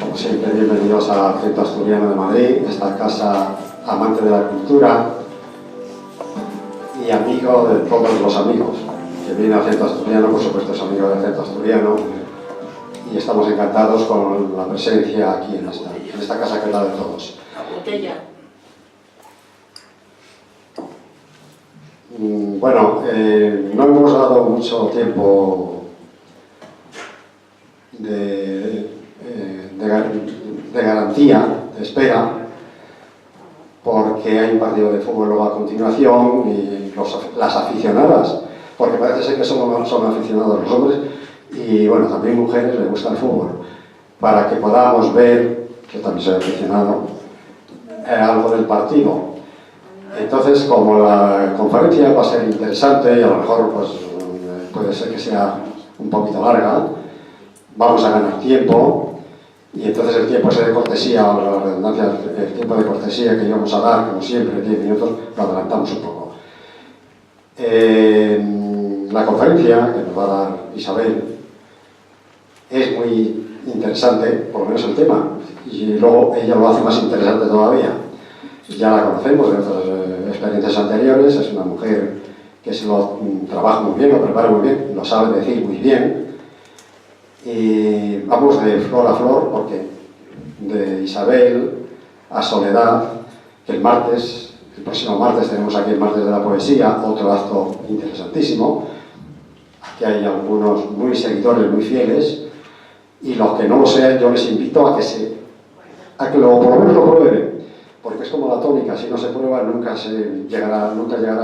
Como siempre, bienvenidos al Centro Asturiano de Madrid, esta casa amante de la cultura y amigo de todos los amigos. Que viene al Centro Asturiano, por supuesto, es amigo del Centro Asturiano, y estamos encantados con la presencia aquí en esta casa que es la de todos. Botella. Bueno, no hemos dado mucho tiempo de garantía, de espera, porque hay un partido de fútbol luego a continuación y las aficionadas, porque parece ser que son aficionados los hombres y bueno, también mujeres les gusta el fútbol, para que podamos ver, yo también soy aficionado, algo del partido. Entonces, como la conferencia va a ser interesante y a lo mejor pues, puede ser que sea un poquito larga, vamos a ganar tiempo y entonces el tiempo ese de cortesía, o la redundancia, el tiempo de cortesía que íbamos a dar, como siempre, 10 minutos, lo adelantamos un poco. La conferencia que nos va a dar Isabel es muy interesante, por lo menos el tema, y luego ella lo hace más interesante todavía. Ya la conocemos de otras experiencias anteriores, es una mujer que se lo trabaja muy bien, lo prepara muy bien, lo sabe decir muy bien. Y vamos de flor a flor, porque de Isabel a Soledad, que el próximo martes tenemos aquí el martes de la poesía, otro acto interesantísimo. Aquí hay algunos muy seguidores, muy fieles, y los que no lo sean, yo les invito a que por lo menos lo prueben. Porque es como la tónica, si no se prueba nunca llegará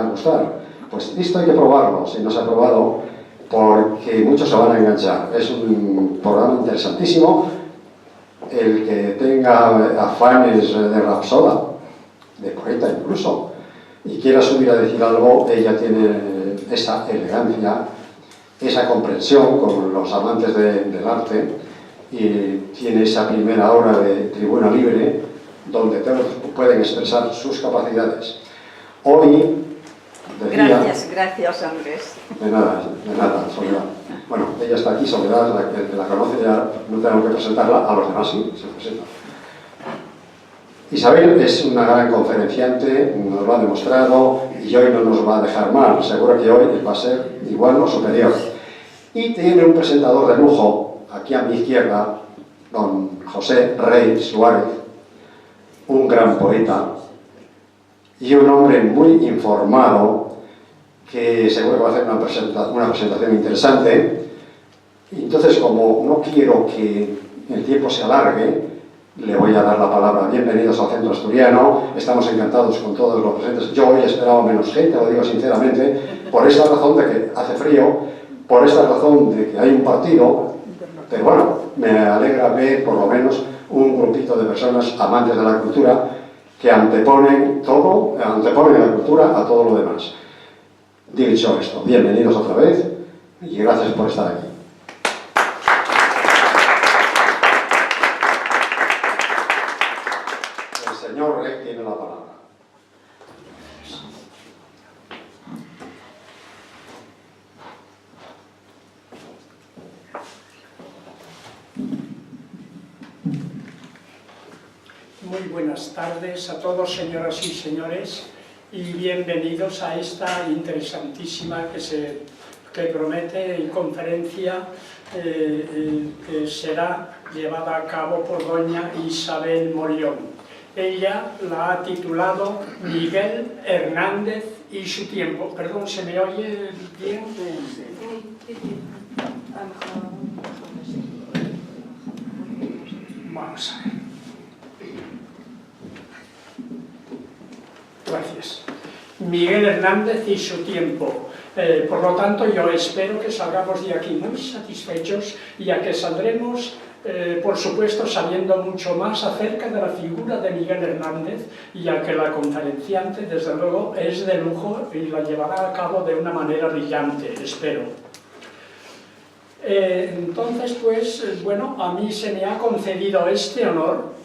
a gustar. Pues esto hay que probarlo, si no se ha probado, porque muchos se van a enganchar. Es un programa interesantísimo, el que tenga afanes de rapsoda, de poeta incluso, y quiera subir a decir algo, ella tiene esa elegancia, esa comprensión con los amantes del arte, y tiene esa primera hora de tribuna libre, donde todos pueden expresar sus capacidades. Hoy decía... Gracias Andrés. De nada, Soledad. Bueno, ella está aquí, Soledad, la que la conoce ya, no tengo que presentarla, a los demás sí, se presenta. Isabel es una gran conferenciante, nos lo ha demostrado, y hoy no nos va a dejar mal, seguro que hoy va a ser igual o superior. Y tiene un presentador de lujo, aquí a mi izquierda, don José Rey Suárez, un gran poeta y un hombre muy informado que seguro que va a hacer una presentación interesante. Entonces, como no quiero que el tiempo se alargue, le voy a dar la palabra. Bienvenidos al Centro Asturiano, estamos encantados con todos los presentes. Yo hoy esperaba menos gente, lo digo sinceramente, por esta razón de que hace frío, por esta razón de que hay un partido, pero bueno, me alegra ver por lo menos un grupito de personas amantes de la cultura que anteponen la cultura a todo lo demás. Dicho esto, bienvenidos otra vez y gracias por estar aquí. El señor Rey tiene la palabra. Muy buenas tardes a todos, señoras y señores, y bienvenidos a esta interesantísima que promete conferencia que será llevada a cabo por doña Isabel Morión. Ella la ha titulado Miguel Hernández y su tiempo. Perdón, ¿se me oye bien? Vamos a ver. Gracias. Miguel Hernández y su tiempo. Por lo tanto, yo espero que salgamos de aquí muy satisfechos y a que saldremos, por supuesto, sabiendo mucho más acerca de la figura de Miguel Hernández, y a que la conferenciante, desde luego, es de lujo y la llevará a cabo de una manera brillante, espero. Entonces, pues, bueno, a mí se me ha concedido este honor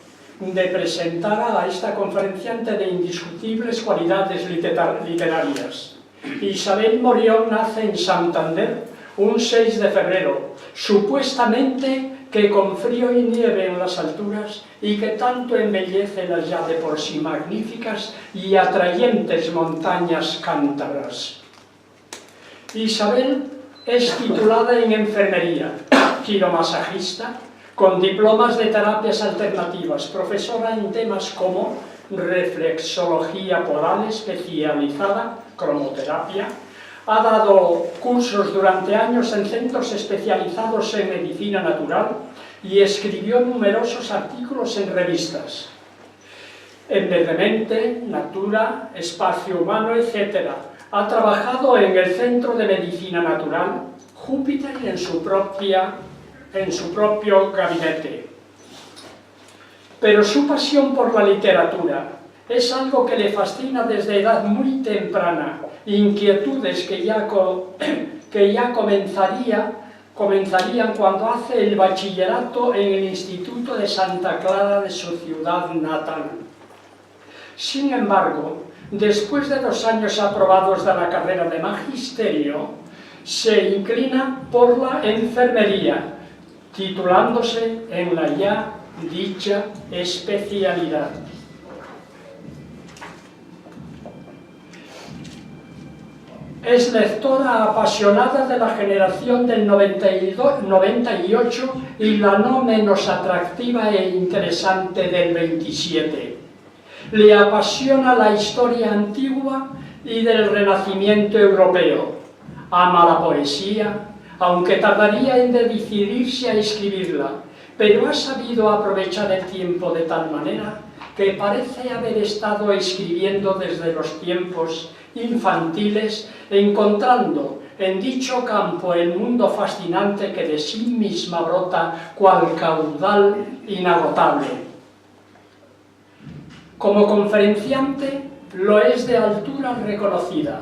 de presentar a esta conferenciante de indiscutibles cualidades literarias. Isabel Morión nace en Santander un 6 de febrero, supuestamente que con frío y nieve en las alturas y que tanto embellece las ya de por sí magníficas y atrayentes montañas cántabras. Isabel es titulada en enfermería, quiromasajista, con diplomas de terapias alternativas, profesora en temas como reflexología poral especializada, cromoterapia. Ha dado cursos durante años en centros especializados en medicina natural y escribió numerosos artículos en revistas. En Verdemente, Natura, Espacio Humano, etc. Ha trabajado en el Centro de Medicina Natural Júpiter en su propio gabinete. Pero su pasión por la literatura es algo que le fascina desde edad muy temprana, inquietudes que ya comenzarían cuando hace el bachillerato en el Instituto de Santa Clara de su ciudad natal. Sin embargo, después de 2 años aprobados de la carrera de magisterio, se inclina por la enfermería, titulándose en la ya dicha especialidad. Es lectora apasionada de la generación del 98 y la no menos atractiva e interesante del 27. Le apasiona la historia antigua y del Renacimiento europeo. Ama la poesía, aunque tardaría en decidirse a escribirla, pero ha sabido aprovechar el tiempo de tal manera que parece haber estado escribiendo desde los tiempos infantiles, encontrando en dicho campo el mundo fascinante que de sí misma brota cual caudal inagotable. Como conferenciante lo es de altura reconocida,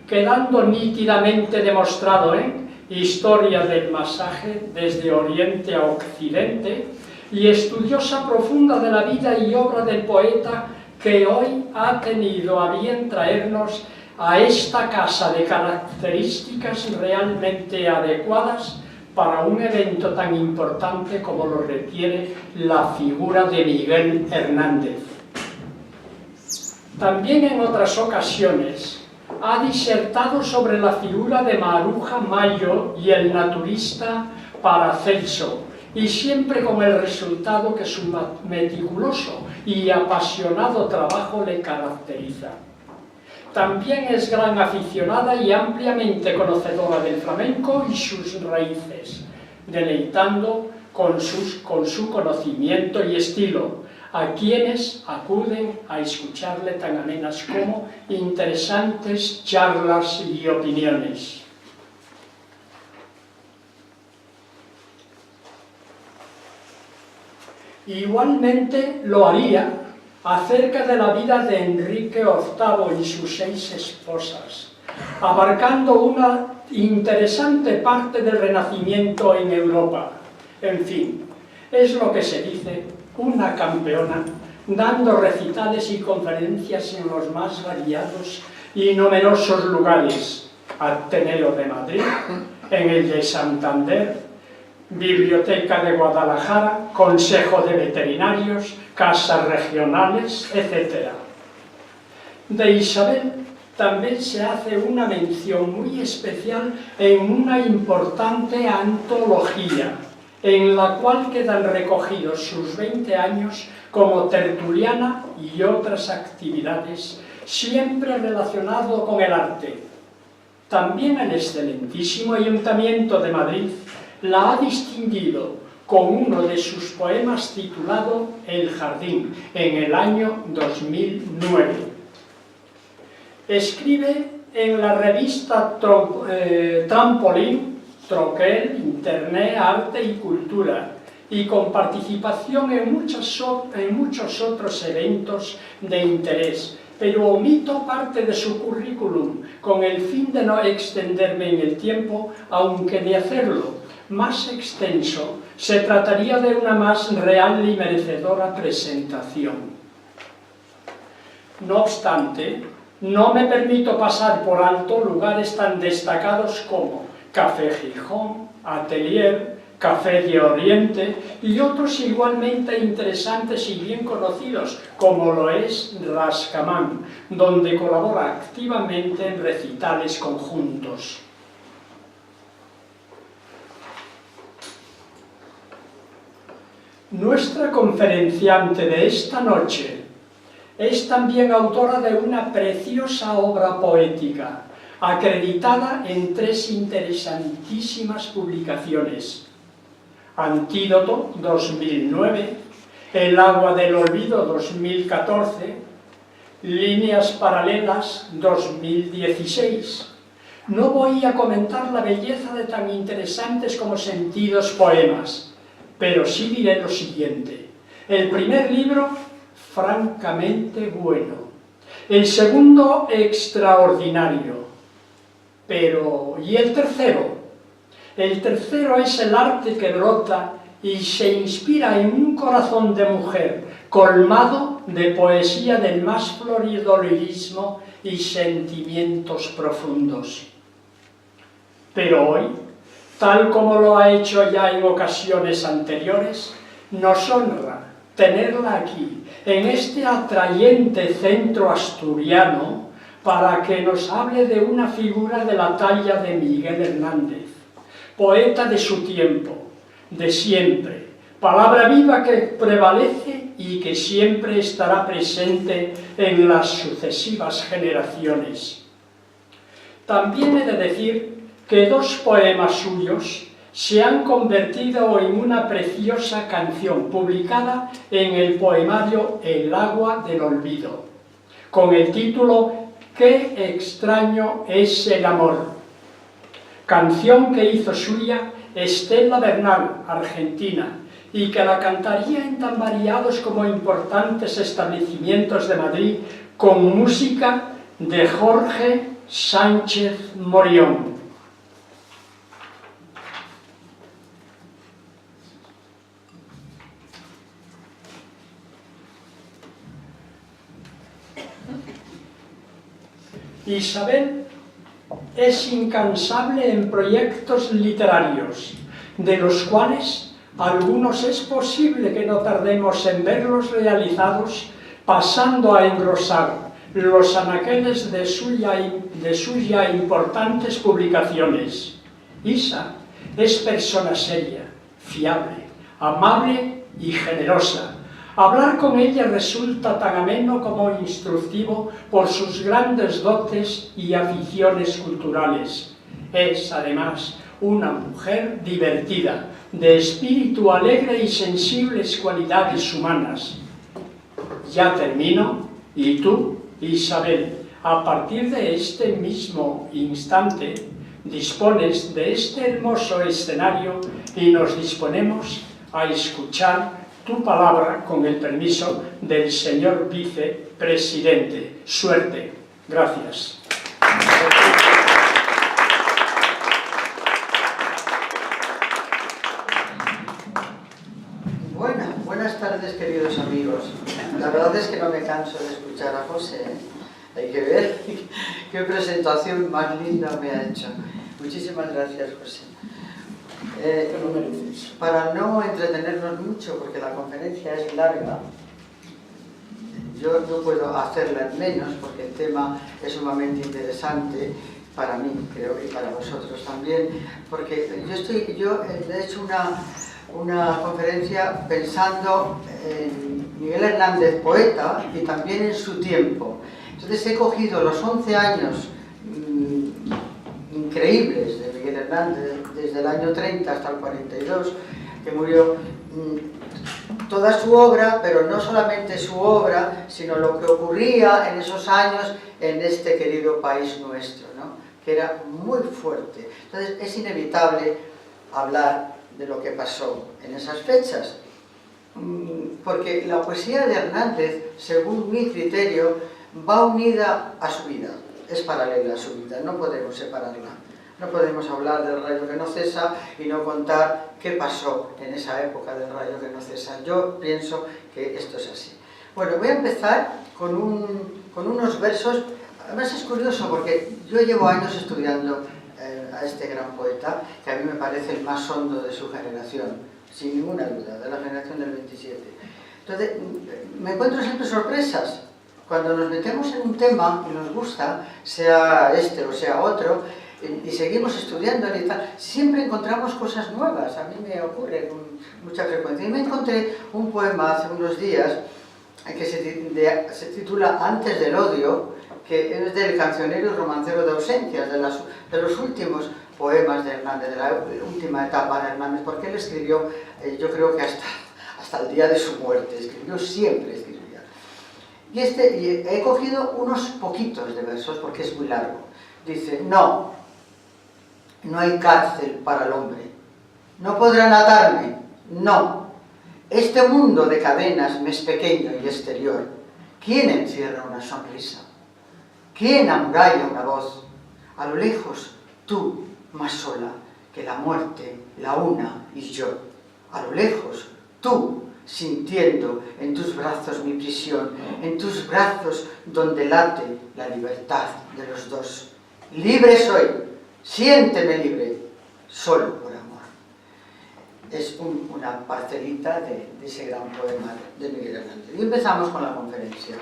quedando nítidamente demostrado en Historia del masaje desde Oriente a Occidente y estudiosa profunda de la vida y obra del poeta que hoy ha tenido a bien traernos a esta casa de características realmente adecuadas para un evento tan importante como lo requiere la figura de Miguel Hernández. También en otras ocasiones ha disertado sobre la figura de Maruja Mayo y el naturista Paracelso, y siempre con el resultado que su meticuloso y apasionado trabajo le caracteriza. También es gran aficionada y ampliamente conocedora del flamenco y sus raíces, deleitando con su conocimiento y estilo a quienes acuden a escucharle tan amenas como interesantes charlas y opiniones. Igualmente lo haría acerca de la vida de Enrique VIII y sus 6 esposas, abarcando una interesante parte del Renacimiento en Europa. En fin, es lo que se dice una campeona, dando recitales y conferencias en los más variados y numerosos lugares: Ateneo de Madrid, en el de Santander, Biblioteca de Guadalajara, Consejo de Veterinarios, Casas Regionales, etc. De Isabel también se hace una mención muy especial en una importante antología, en la cual quedan recogidos sus 20 años como tertuliana y otras actividades, siempre relacionado con el arte. También el excelentísimo Ayuntamiento de Madrid la ha distinguido con uno de sus poemas titulado El Jardín, en el año 2009. Escribe en la revista Trampolín, Troquel, Internet, Arte y Cultura, y con participación en muchos otros eventos de interés, pero omito parte de su currículum con el fin de no extenderme en el tiempo, aunque de hacerlo más extenso se trataría de una más real y merecedora presentación. No obstante, no me permito pasar por alto lugares tan destacados como Café Gijón, Atelier, Café de Oriente y otros igualmente interesantes y bien conocidos, como lo es Rascamán, donde colabora activamente en recitales conjuntos. Nuestra conferenciante de esta noche es también autora de una preciosa obra poética, acreditada en 3 interesantísimas publicaciones: Antídoto, 2009, El agua del olvido, 2014, Líneas paralelas, 2016. No voy a comentar la belleza de tan interesantes como sentidos poemas, pero sí diré lo siguiente. El primer libro, francamente bueno. El segundo, extraordinario. Pero, ¿y el tercero? El tercero es el arte que brota y se inspira en un corazón de mujer, colmado de poesía del más florido lirismo y sentimientos profundos. Pero hoy, tal como lo ha hecho ya en ocasiones anteriores, nos honra tenerla aquí, en este atrayente centro asturiano, para que nos hable de una figura de la talla de Miguel Hernández, poeta de su tiempo, de siempre, palabra viva que prevalece y que siempre estará presente en las sucesivas generaciones. También he de decir que 2 poemas suyos se han convertido en una preciosa canción publicada en el poemario El agua del olvido, con el título «Qué extraño es el amor», canción que hizo suya Estela Bernal, argentina, y que la cantaría en tan variados como importantes establecimientos de Madrid con música de Jorge Sánchez Morión. Isabel es incansable en proyectos literarios, de los cuales algunos es posible que no tardemos en verlos realizados, pasando a engrosar los anaqueles de sus ya importantes publicaciones. Isa es persona seria, fiable, amable y generosa. Hablar con ella resulta tan ameno como instructivo por sus grandes dotes y aficiones culturales. Es, además, una mujer divertida, de espíritu alegre y sensibles cualidades humanas. Ya termino, y tú, Isabel, a partir de este mismo instante, dispones de este hermoso escenario y nos disponemos a escuchar tu palabra con el permiso del señor vicepresidente. Suerte. Gracias. Buenas tardes, queridos amigos. La verdad es que no me canso de escuchar a José, ¿eh? Hay que ver qué presentación más linda me ha hecho. Muchísimas gracias, José. Para no entretenernos mucho, porque la conferencia es larga, yo no puedo hacerla en menos, porque el tema es sumamente interesante para mí, creo que para vosotros también, porque yo he hecho una conferencia pensando en Miguel Hernández, poeta, y también en su tiempo. Entonces he cogido los 11 años increíbles de Miguel Hernández, desde el año 30 hasta el 42, que murió, toda su obra, pero no solamente su obra, sino lo que ocurría en esos años en este querido país nuestro, ¿no? Que era muy fuerte. Entonces es inevitable hablar de lo que pasó en esas fechas, porque la poesía de Hernández, según mi criterio, va unida a su vida, es paralela a su vida, no podemos separarla. No podemos hablar del rayo que no cesa y no contar qué pasó en esa época del rayo que no cesa. Yo pienso que esto es así. Bueno, voy a empezar con unos versos. Además es curioso porque yo llevo años estudiando a este gran poeta, que a mí me parece el más hondo de su generación, sin ninguna duda, de la generación del 27. Entonces, me encuentro siempre sorpresas. Cuando nos metemos en un tema y nos gusta, sea este o sea otro, y seguimos estudiando y tal, siempre encontramos cosas nuevas. A mí me ocurre con mucha frecuencia. Y me encontré un poema hace unos días que se titula Antes del odio, que es del cancionero y romancero de ausencias, de los últimos poemas de Hernández, de la última etapa de Hernández, porque él escribió, yo creo que hasta el día de su muerte, siempre escribía. Y he cogido unos poquitos de versos porque es muy largo. Dice: no hay cárcel para el hombre, no podrán atarme, no. Este mundo de cadenas me es pequeño y exterior. ¿Quién encierra una sonrisa? ¿Quién amuralla una voz? A lo lejos, tú, más sola, que la muerte, la una y yo. A lo lejos, tú, sintiendo en tus brazos mi prisión, en tus brazos donde late la libertad de los dos. Libre soy, siénteme libre, solo por amor. Es una parcelita de ese gran poema de Miguel Hernández. Y empezamos con la conferencia.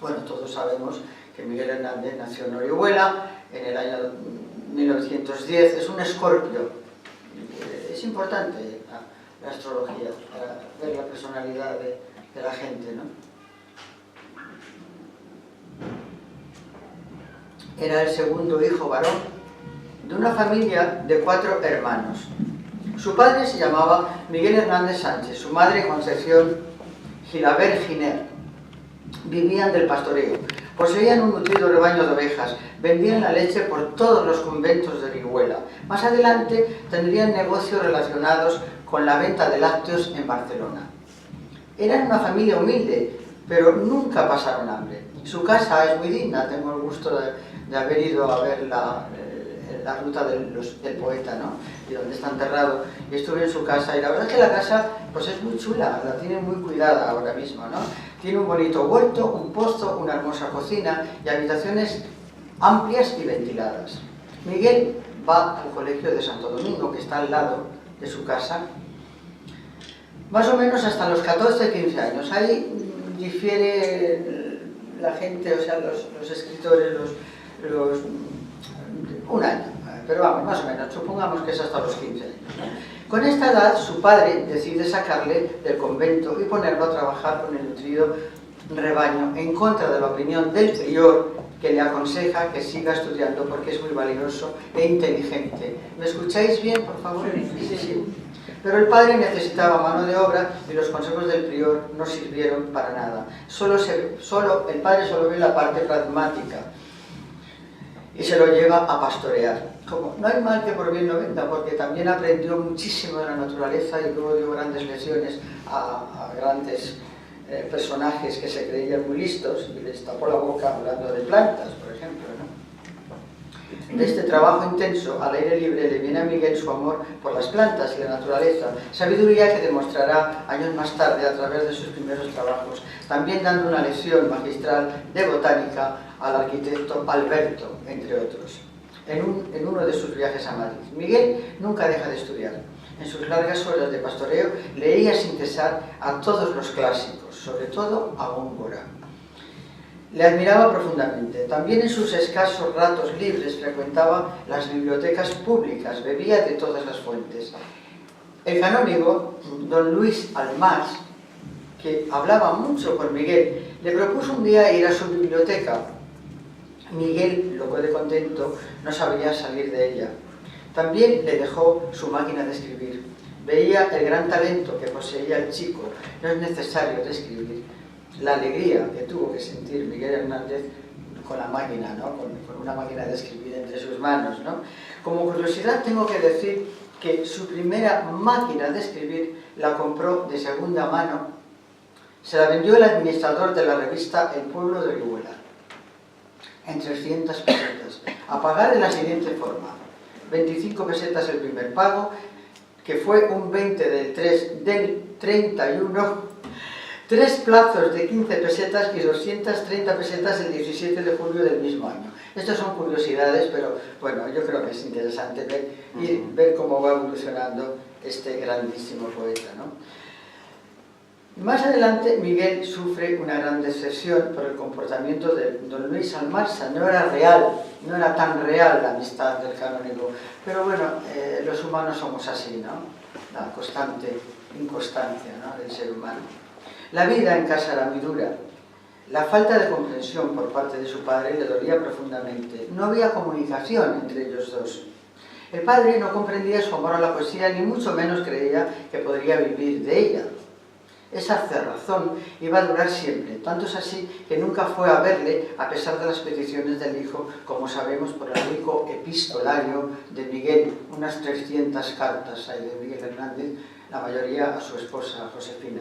Bueno, todos sabemos que Miguel Hernández nació en Orihuela en el año 1910, es un Escorpio. Es importante la astrología para ver la personalidad de la gente, ¿no? Era el segundo hijo varón de una familia de 4 hermanos. Su padre se llamaba Miguel Hernández Sánchez, su madre Concepción Gilabert Giner. Vivían del pastoreo, poseían un nutrido rebaño de ovejas, vendían la leche por todos los conventos de Orihuela. Más adelante tendrían negocios relacionados con la venta de lácteos en Barcelona. Eran una familia humilde, pero nunca pasaron hambre. Su casa es muy digna, tengo el gusto de haber ido a ver la ruta del poeta, ¿no? Y donde está enterrado, y estuve en su casa, y la verdad es que la casa pues es muy chula, la tiene muy cuidada ahora mismo, ¿no? Tiene un bonito huerto, un pozo, una hermosa cocina y habitaciones amplias y ventiladas. Miguel va al colegio de Santo Domingo, que está al lado de su casa, más o menos hasta los 14-15 años. Ahí difiere la gente, o sea, los escritores, un año, pero vamos, más o menos, supongamos que es hasta los 15 años, ¿no? Con esta edad, su padre decide sacarle del convento y ponerlo a trabajar con el nutrido rebaño, en contra de la opinión del prior, que le aconseja que siga estudiando porque es muy valioso e inteligente. ¿Me escucháis bien, por favor? Sí, sí. Pero el padre necesitaba mano de obra y los consejos del prior no sirvieron para nada. El padre solo ve la parte pragmática y se lo lleva a pastorear. Como no hay mal que por bien no venga, porque también aprendió muchísimo de la naturaleza y luego dio grandes lecciones a grandes personajes que se creían muy listos y les tapó la boca hablando de plantas, por ejemplo, ¿no? De este trabajo intenso al aire libre le viene a Miguel su amor por las plantas y la naturaleza, sabiduría que demostrará años más tarde a través de sus primeros trabajos, también dando una lección magistral de botánica al arquitecto Alberto, entre otros, en uno de sus viajes a Madrid. Miguel nunca deja de estudiar. En sus largas horas de pastoreo leía sin cesar a todos los clásicos, sobre todo a Góngora. Le admiraba profundamente. También en sus escasos ratos libres frecuentaba las bibliotecas públicas, bebía de todas las fuentes. El canónigo, don Luis Almás, que hablaba mucho con Miguel, le propuso un día ir a su biblioteca. Miguel, loco de contento, no sabía salir de ella. También le dejó su máquina de escribir. Veía el gran talento que poseía el chico. No es necesario describir la alegría que tuvo que sentir Miguel Hernández con la máquina, ¿no? Con una máquina de escribir entre sus manos, ¿no? Como curiosidad tengo que decir que su primera máquina de escribir la compró de segunda mano. Se la vendió el administrador de la revista El Pueblo de Orihuela en 300 pesetas, a pagar de la siguiente forma: 25 pesetas el primer pago, que fue un 20 del 31, 3 plazos de 15 pesetas y 230 pesetas el 17 de julio del mismo año. Estas son curiosidades, pero bueno, yo creo que es interesante ver cómo va evolucionando este grandísimo poeta, ¿no? Más adelante, Miguel sufre una gran decepción por el comportamiento de don Luis Almarsa. No era real, no era tan real la amistad del canónigo, pero bueno, los humanos somos así, ¿no? La constante inconstancia, ¿no?, del ser humano. La vida en casa era muy dura. La falta de comprensión por parte de su padre le dolía profundamente. No había comunicación entre ellos dos. El padre no comprendía su amor a la poesía, ni mucho menos creía que podría vivir de ella. Esa cerrazón iba a durar siempre, tanto es así que nunca fue a verle a pesar de las peticiones del hijo, como sabemos por el rico epistolario de Miguel, unas 300 cartas hay de Miguel Hernández, la mayoría a su esposa Josefina.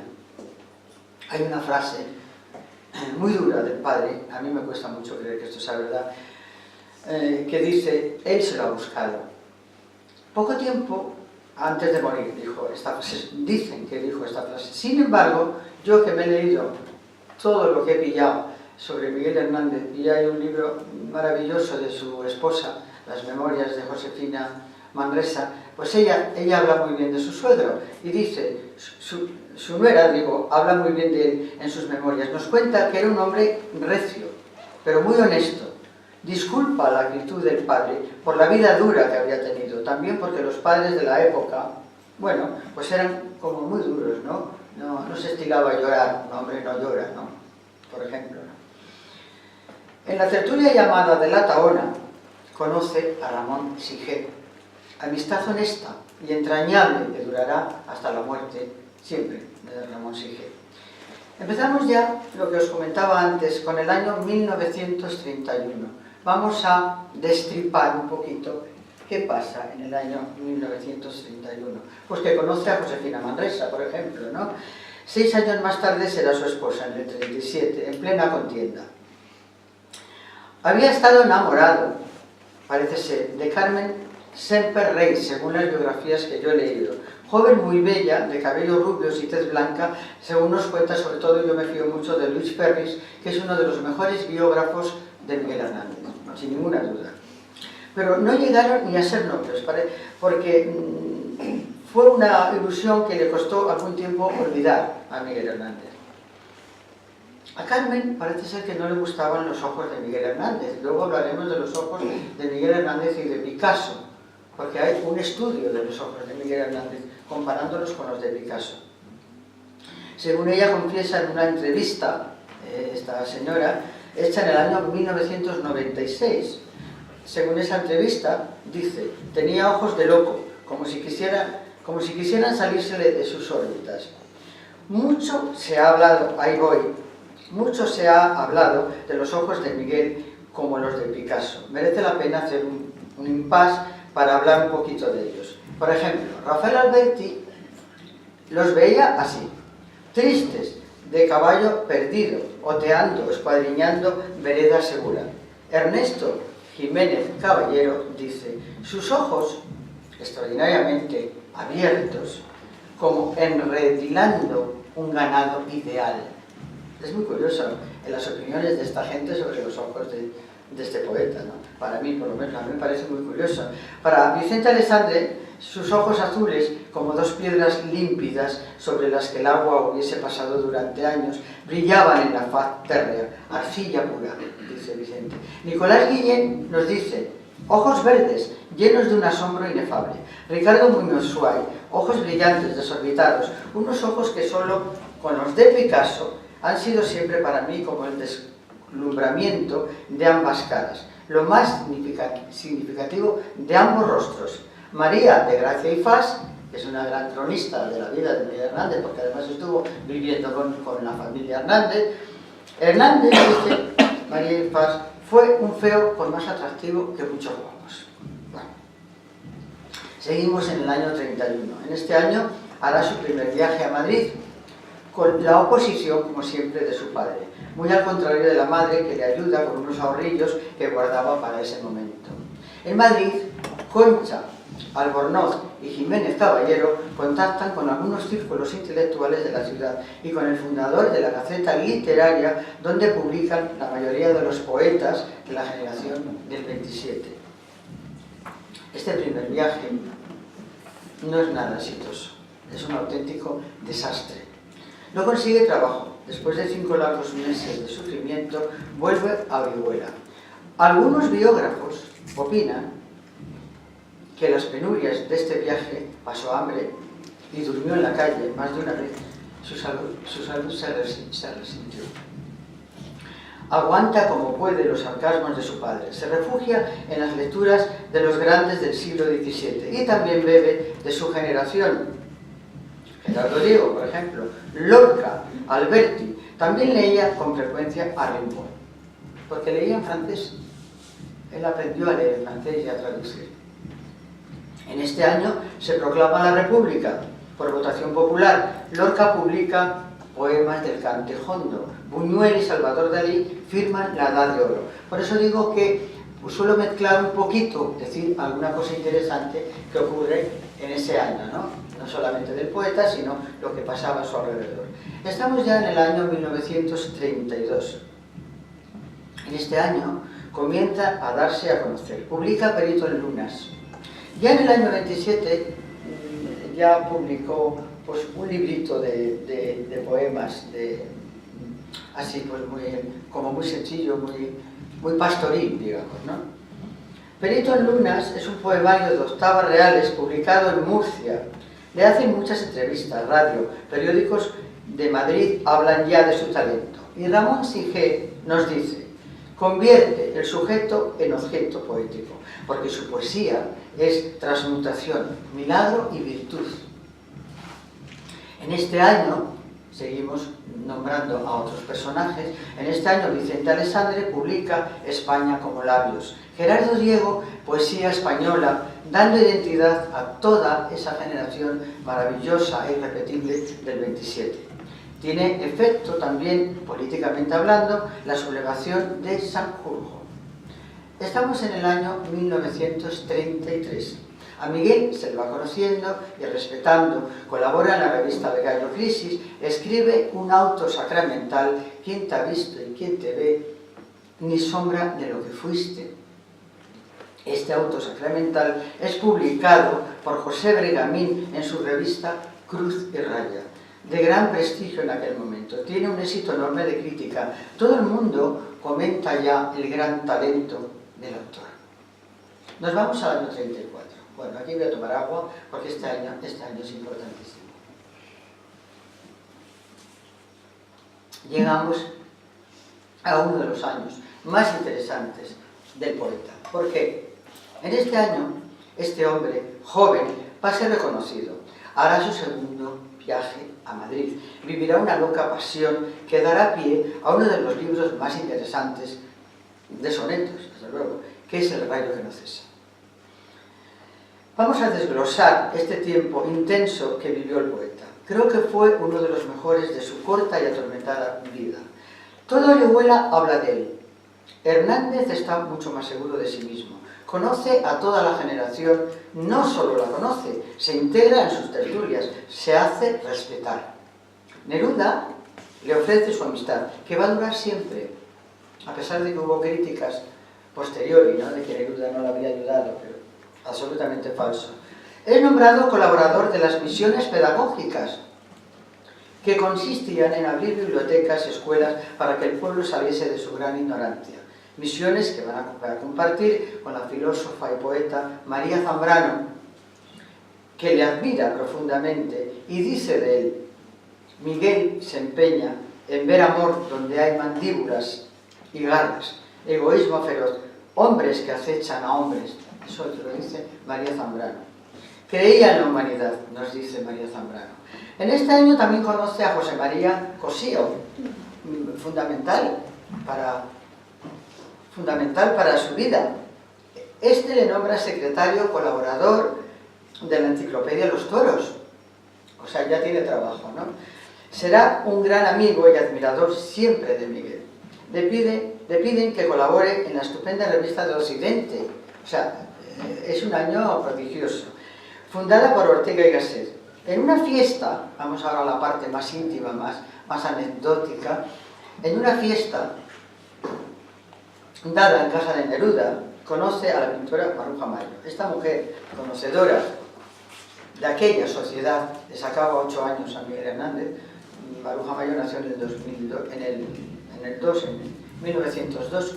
Hay una frase muy dura del padre, a mí me cuesta mucho creer que esto sea verdad, que dice: él se lo ha buscado. Poco tiempo antes de morir dijo esta frase, dicen que dijo esta frase. Sin embargo, yo que me he leído todo lo que he pillado sobre Miguel Hernández, y hay un libro maravilloso de su esposa, Las memorias de Josefina Manresa, pues ella habla muy bien de su suegro y dice, su nuera, digo, habla muy bien de él en sus memorias. Nos cuenta que era un hombre recio, pero muy honesto. Disculpa la actitud del padre por la vida dura que había tenido, también porque los padres de la época, bueno, pues eran como muy duros, ¿no? No se estilaba a llorar, un hombre no llora, ¿no? Por ejemplo, ¿no? En la tertulia llamada de la Tahona conoce a Ramón Sige, amistad honesta y entrañable que durará hasta la muerte siempre de Ramón Sige. Empezamos ya lo que os comentaba antes con el año 1931. Vamos a destripar un poquito qué pasa en el año 1931. Pues que conoce a Josefina Manresa, por ejemplo, ¿no? 6 años más tarde será su esposa, en el 37, en plena contienda. Había estado enamorado, parece ser, de Carmen Semper Rey, según las biografías que yo he leído. Joven muy bella, de cabellos rubios y tez blanca, según nos cuenta, sobre todo yo me fío mucho de Luis Ferris, que es uno de los mejores biógrafos de Miguel Hernández, sin ninguna duda. Pero no llegaron ni a ser novios, porque fue una ilusión que le costó algún tiempo olvidar a Miguel Hernández. A Carmen parece ser que no le gustaban los ojos de Miguel Hernández. Luego hablaremos de los ojos de Miguel Hernández y de Picasso, porque hay un estudio de los ojos de Miguel Hernández comparándolos con los de Picasso. Según ella confiesa en una entrevista, esta señora, hecha en el año 1996. Según esa entrevista, dice, tenía ojos de loco, como si quisieran salírsele de sus órbitas. Mucho se ha hablado, ahí voy, mucho se ha hablado de los ojos de Miguel como los de Picasso. Merece la pena hacer un impasse para hablar un poquito de ellos. Por ejemplo, Rafael Alberti los veía así, tristes, de caballo perdido, oteando, escuadriñando vereda segura. Ernesto Jiménez Caballero dice, sus ojos, extraordinariamente abiertos, como enredilando un ganado ideal. Es muy curioso en las opiniones de esta gente sobre los ojos de este poeta, ¿no? Para mí, por lo menos, a mí me parece muy curioso. Para Vicente Alessandre, sus ojos azules, como 2 piedras límpidas sobre las que el agua hubiese pasado durante años, brillaban en la faz térrea, arcilla pura, dice Vicente. Nicolás Guillén nos dice, ojos verdes, llenos de un asombro inefable. Ricardo Muñoz Suárez, ojos brillantes, desorbitados, unos ojos que solo con los de Picasso han sido siempre para mí como el deslumbramiento de ambas caras, lo más significativo de ambos rostros. María de Gracia y Fas, que es una gran cronista de la vida de Miguel Hernández, porque además estuvo viviendo con la familia Hernández. Hernández, dice María y Fas, fue un feo con más atractivo que muchos guapos. Bueno, seguimos en el año 31. En este año hará su primer viaje a Madrid, con la oposición, como siempre, de su padre, muy al contrario de la madre, que le ayuda con unos ahorrillos que guardaba para ese momento. En Madrid, Concha Albornoz y Jiménez Caballero contactan con algunos círculos intelectuales de la ciudad y con el fundador de la Gaceta Literaria, donde publican la mayoría de los poetas de la generación del 27. Este primer viaje no es nada exitoso, es un auténtico desastre. No consigue trabajo. Después de 5 largos meses de sufrimiento, vuelve a Orihuela. Algunos biógrafos opinan que las penurias de este viaje, pasó hambre y durmió en la calle más de una vez, su salud se resintió. Aguanta como puede los sarcasmos de su padre, se refugia en las lecturas de los grandes del siglo XVII y también bebe de su generación. Gerardo Diego, por ejemplo, Lorca, Alberti, también leía con frecuencia a Rimbaud, porque leía en francés. Él aprendió a leer en francés y a traducir. En este año se proclama la República por votación popular. Lorca publica poemas del Cantejondo. Buñuel y Salvador Dalí firman la Edad de Oro. Por eso digo que suelo mezclar un poquito, decir alguna cosa interesante que ocurre en ese año, no solamente del poeta, sino lo que pasaba a su alrededor. Estamos ya en el año 1932. En este año comienza a darse a conocer. Publica Perito en Lunas. Ya en el año 27 ya publicó pues, un librito de poemas, así pues como muy sencillo, muy pastoril, digamos, ¿no? Perito en Lunas es un poemario de octavas reales publicado en Murcia. Le hacen muchas entrevistas, radio, periódicos de Madrid hablan ya de su talento. Y Ramón Sige nos dice: convierte el sujeto en objeto poético, porque su poesía es transmutación, milagro y virtud. En este año, seguimos nombrando a otros personajes, en este año Vicente Alessandre publica España como labios. Gerardo Diego, poesía española, dando identidad a toda esa generación maravillosa e irrepetible del 27. Tiene efecto también, políticamente hablando, la sublevación de Sanjurjo. Estamos en el año 1933. A Miguel se le va conociendo y respetando, colabora en la revista Begallo Crisis, escribe un auto sacramental: ¿quién te ha visto y quién te ve? Ni sombra de lo que fuiste. Este auto sacramental es publicado por José Bregamín en su revista Cruz y Raya, de gran prestigio en aquel momento. Tiene un éxito enorme de crítica. Todo el mundo comenta ya el gran talento del autor. Nos vamos al año 34. Bueno, aquí voy a tomar agua porque este año es importantísimo. Llegamos a uno de los años más interesantes del poeta. ¿Por qué? En este año, este hombre joven va a ser reconocido. Hará su segundo viaje a Madrid. Vivirá una loca pasión que dará pie a uno de los libros más interesantes de sonetos, desde luego, que es El rayo que no cesa. Vamos a desglosar este tiempo intenso que vivió el poeta. Creo que fue uno de los mejores de su corta y atormentada vida. Toda Orihuela habla de él. Hernández está mucho más seguro de sí mismo. Conoce a toda la generación, no solo la conoce, se integra en sus tertulias, se hace respetar. Neruda le ofrece su amistad, que va a durar siempre, a pesar de que hubo críticas posteriori, ¿no?, de que Neruda no le había ayudado, pero absolutamente falso. Es nombrado colaborador de las misiones pedagógicas, que consistían en abrir bibliotecas y escuelas para que el pueblo saliese de su gran ignorancia. Misiones que van a compartir con la filósofa y poeta María Zambrano, que le admira profundamente y dice de él: Miguel se empeña en ver amor donde hay mandíbulas y garras, egoísmo feroz, hombres que acechan a hombres. Eso lo dice María Zambrano. Creía en la humanidad, nos dice María Zambrano. En este año también conoce a José María Cosío, fundamental para su vida. Este le nombra secretario colaborador de la enciclopedia Los Toros. O sea, ya tiene trabajo, ¿no? Será un gran amigo y admirador siempre de Miguel. Le piden que colabore en la estupenda revista de Occidente. O sea, es un año prodigioso. Fundada por Ortega y Gasset. En una fiesta, vamos ahora a la parte más íntima, más anecdótica, en una fiesta dada en casa de Neruda, conoce a la pintora Maruja Mayo. Esta mujer, conocedora de aquella sociedad, le sacaba 8 años a Miguel Hernández. Maruja Mayo nació en el 1902.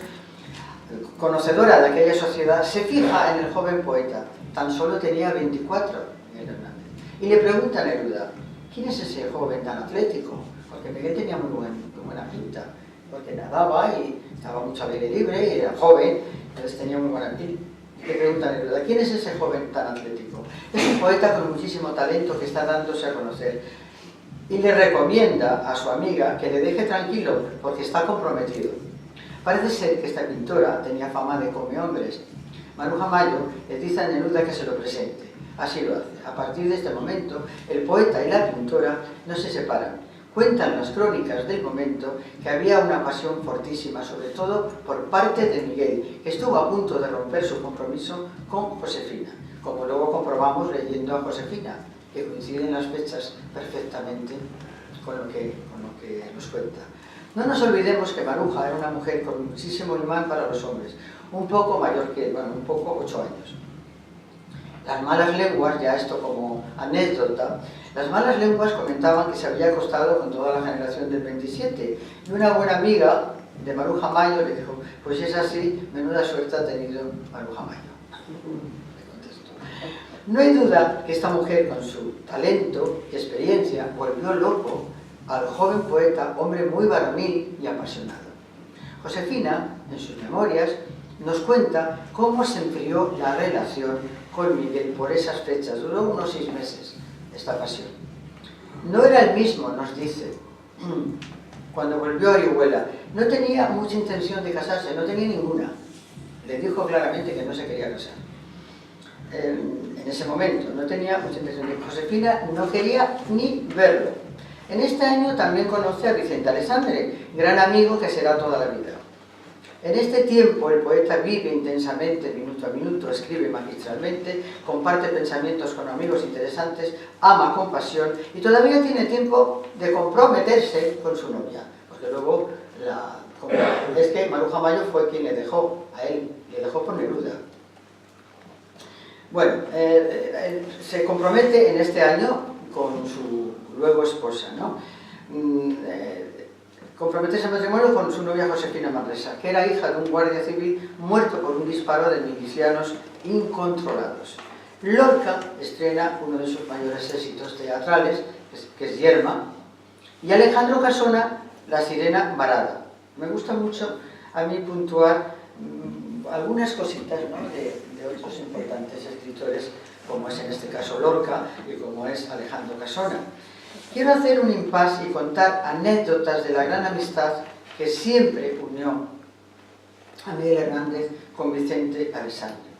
Conocedora de aquella sociedad, se fija en el joven poeta. Tan solo tenía 24, Miguel Hernández. Y le pregunta a Neruda, ¿quién es ese joven tan atlético? Porque Miguel tenía muy buena pinta, porque nadaba y estaba mucho al aire libre y era joven, entonces tenía muy buena pinta. Y le pregunta a Neruda, ¿quién es ese joven tan atlético? Es un poeta con muchísimo talento que está dándose a conocer. Y le recomienda a su amiga que le deje tranquilo porque está comprometido. Parece ser que esta pintora tenía fama de come hombres. Maruja Mayo le dice a Neruda que se lo presente. Así lo hace. A partir de este momento, el poeta y la pintora no se separan. Cuentan las crónicas del momento que había una pasión fortísima, sobre todo por parte de Miguel, que estuvo a punto de romper su compromiso con Josefina, como luego comprobamos leyendo a Josefina, que coinciden las fechas perfectamente con lo que nos cuenta. No nos olvidemos que Maruja era una mujer con muchísimo imán para los hombres, un poco mayor que él, bueno, un poco 8 años. Las malas lenguas, ya esto como anécdota, las malas lenguas comentaban que se había acostado con toda la generación del 27, y una buena amiga de Maruja Mayo le dijo, pues es así, menuda suerte ha tenido Maruja Mayo. No hay duda que esta mujer, con su talento y experiencia, volvió loco al joven poeta, hombre muy varonil y apasionado. Josefina, en sus memorias, nos cuenta cómo se enfrió la relación con Miguel por esas fechas. Duró unos 6 meses esta pasión. No era el mismo, nos dice, cuando volvió a Orihuela. No tenía mucha intención de casarse, no tenía ninguna. Le dijo claramente que no se quería casar. En ese momento no tenía mucha intención. Josefina no quería ni verlo. En este año también conoce a Vicente Alessandre, gran amigo que será toda la vida. En este tiempo el poeta vive intensamente, minuto a minuto, escribe magistralmente, comparte pensamientos con amigos interesantes, ama con pasión y todavía tiene tiempo de comprometerse con su novia. Porque luego, es que Maruja Mayo fue quien le dejó a él, le dejó por Neruda. Bueno, se compromete en este año con su luego esposa, ¿no? Comprometerse en matrimonio con su novia Josefina Manresa, que era hija de un guardia civil muerto por un disparo de milicianos incontrolados. Lorca estrena uno de sus mayores éxitos teatrales, que es Yerma, y Alejandro Casona, La sirena varada. Me gusta mucho a mí puntuar algunas cositas, ¿no?, de otros importantes escritores, como es en este caso Lorca y como es Alejandro Casona. Quiero hacer un impasse y contar anécdotas de la gran amistad que siempre unió a Miguel Hernández con Vicente Alessandre.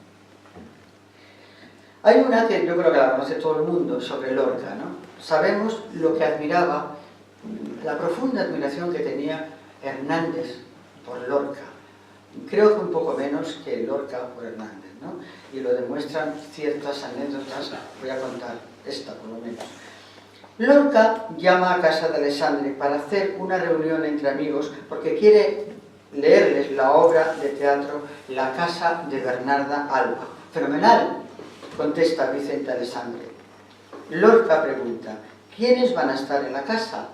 Hay una que yo creo que la conoce todo el mundo sobre Lorca, ¿no? Sabemos lo que admiraba, la profunda admiración que tenía Hernández por Lorca. Creo que un poco menos que Lorca por Hernández, ¿no? Y lo demuestran ciertas anécdotas, voy a contar esta por lo menos. Lorca llama a casa de Alessandre para hacer una reunión entre amigos porque quiere leerles la obra de teatro La casa de Bernarda Alba. ¡Fenomenal!, contesta Vicente Alessandre. Lorca pregunta, ¿quiénes van a estar en la casa?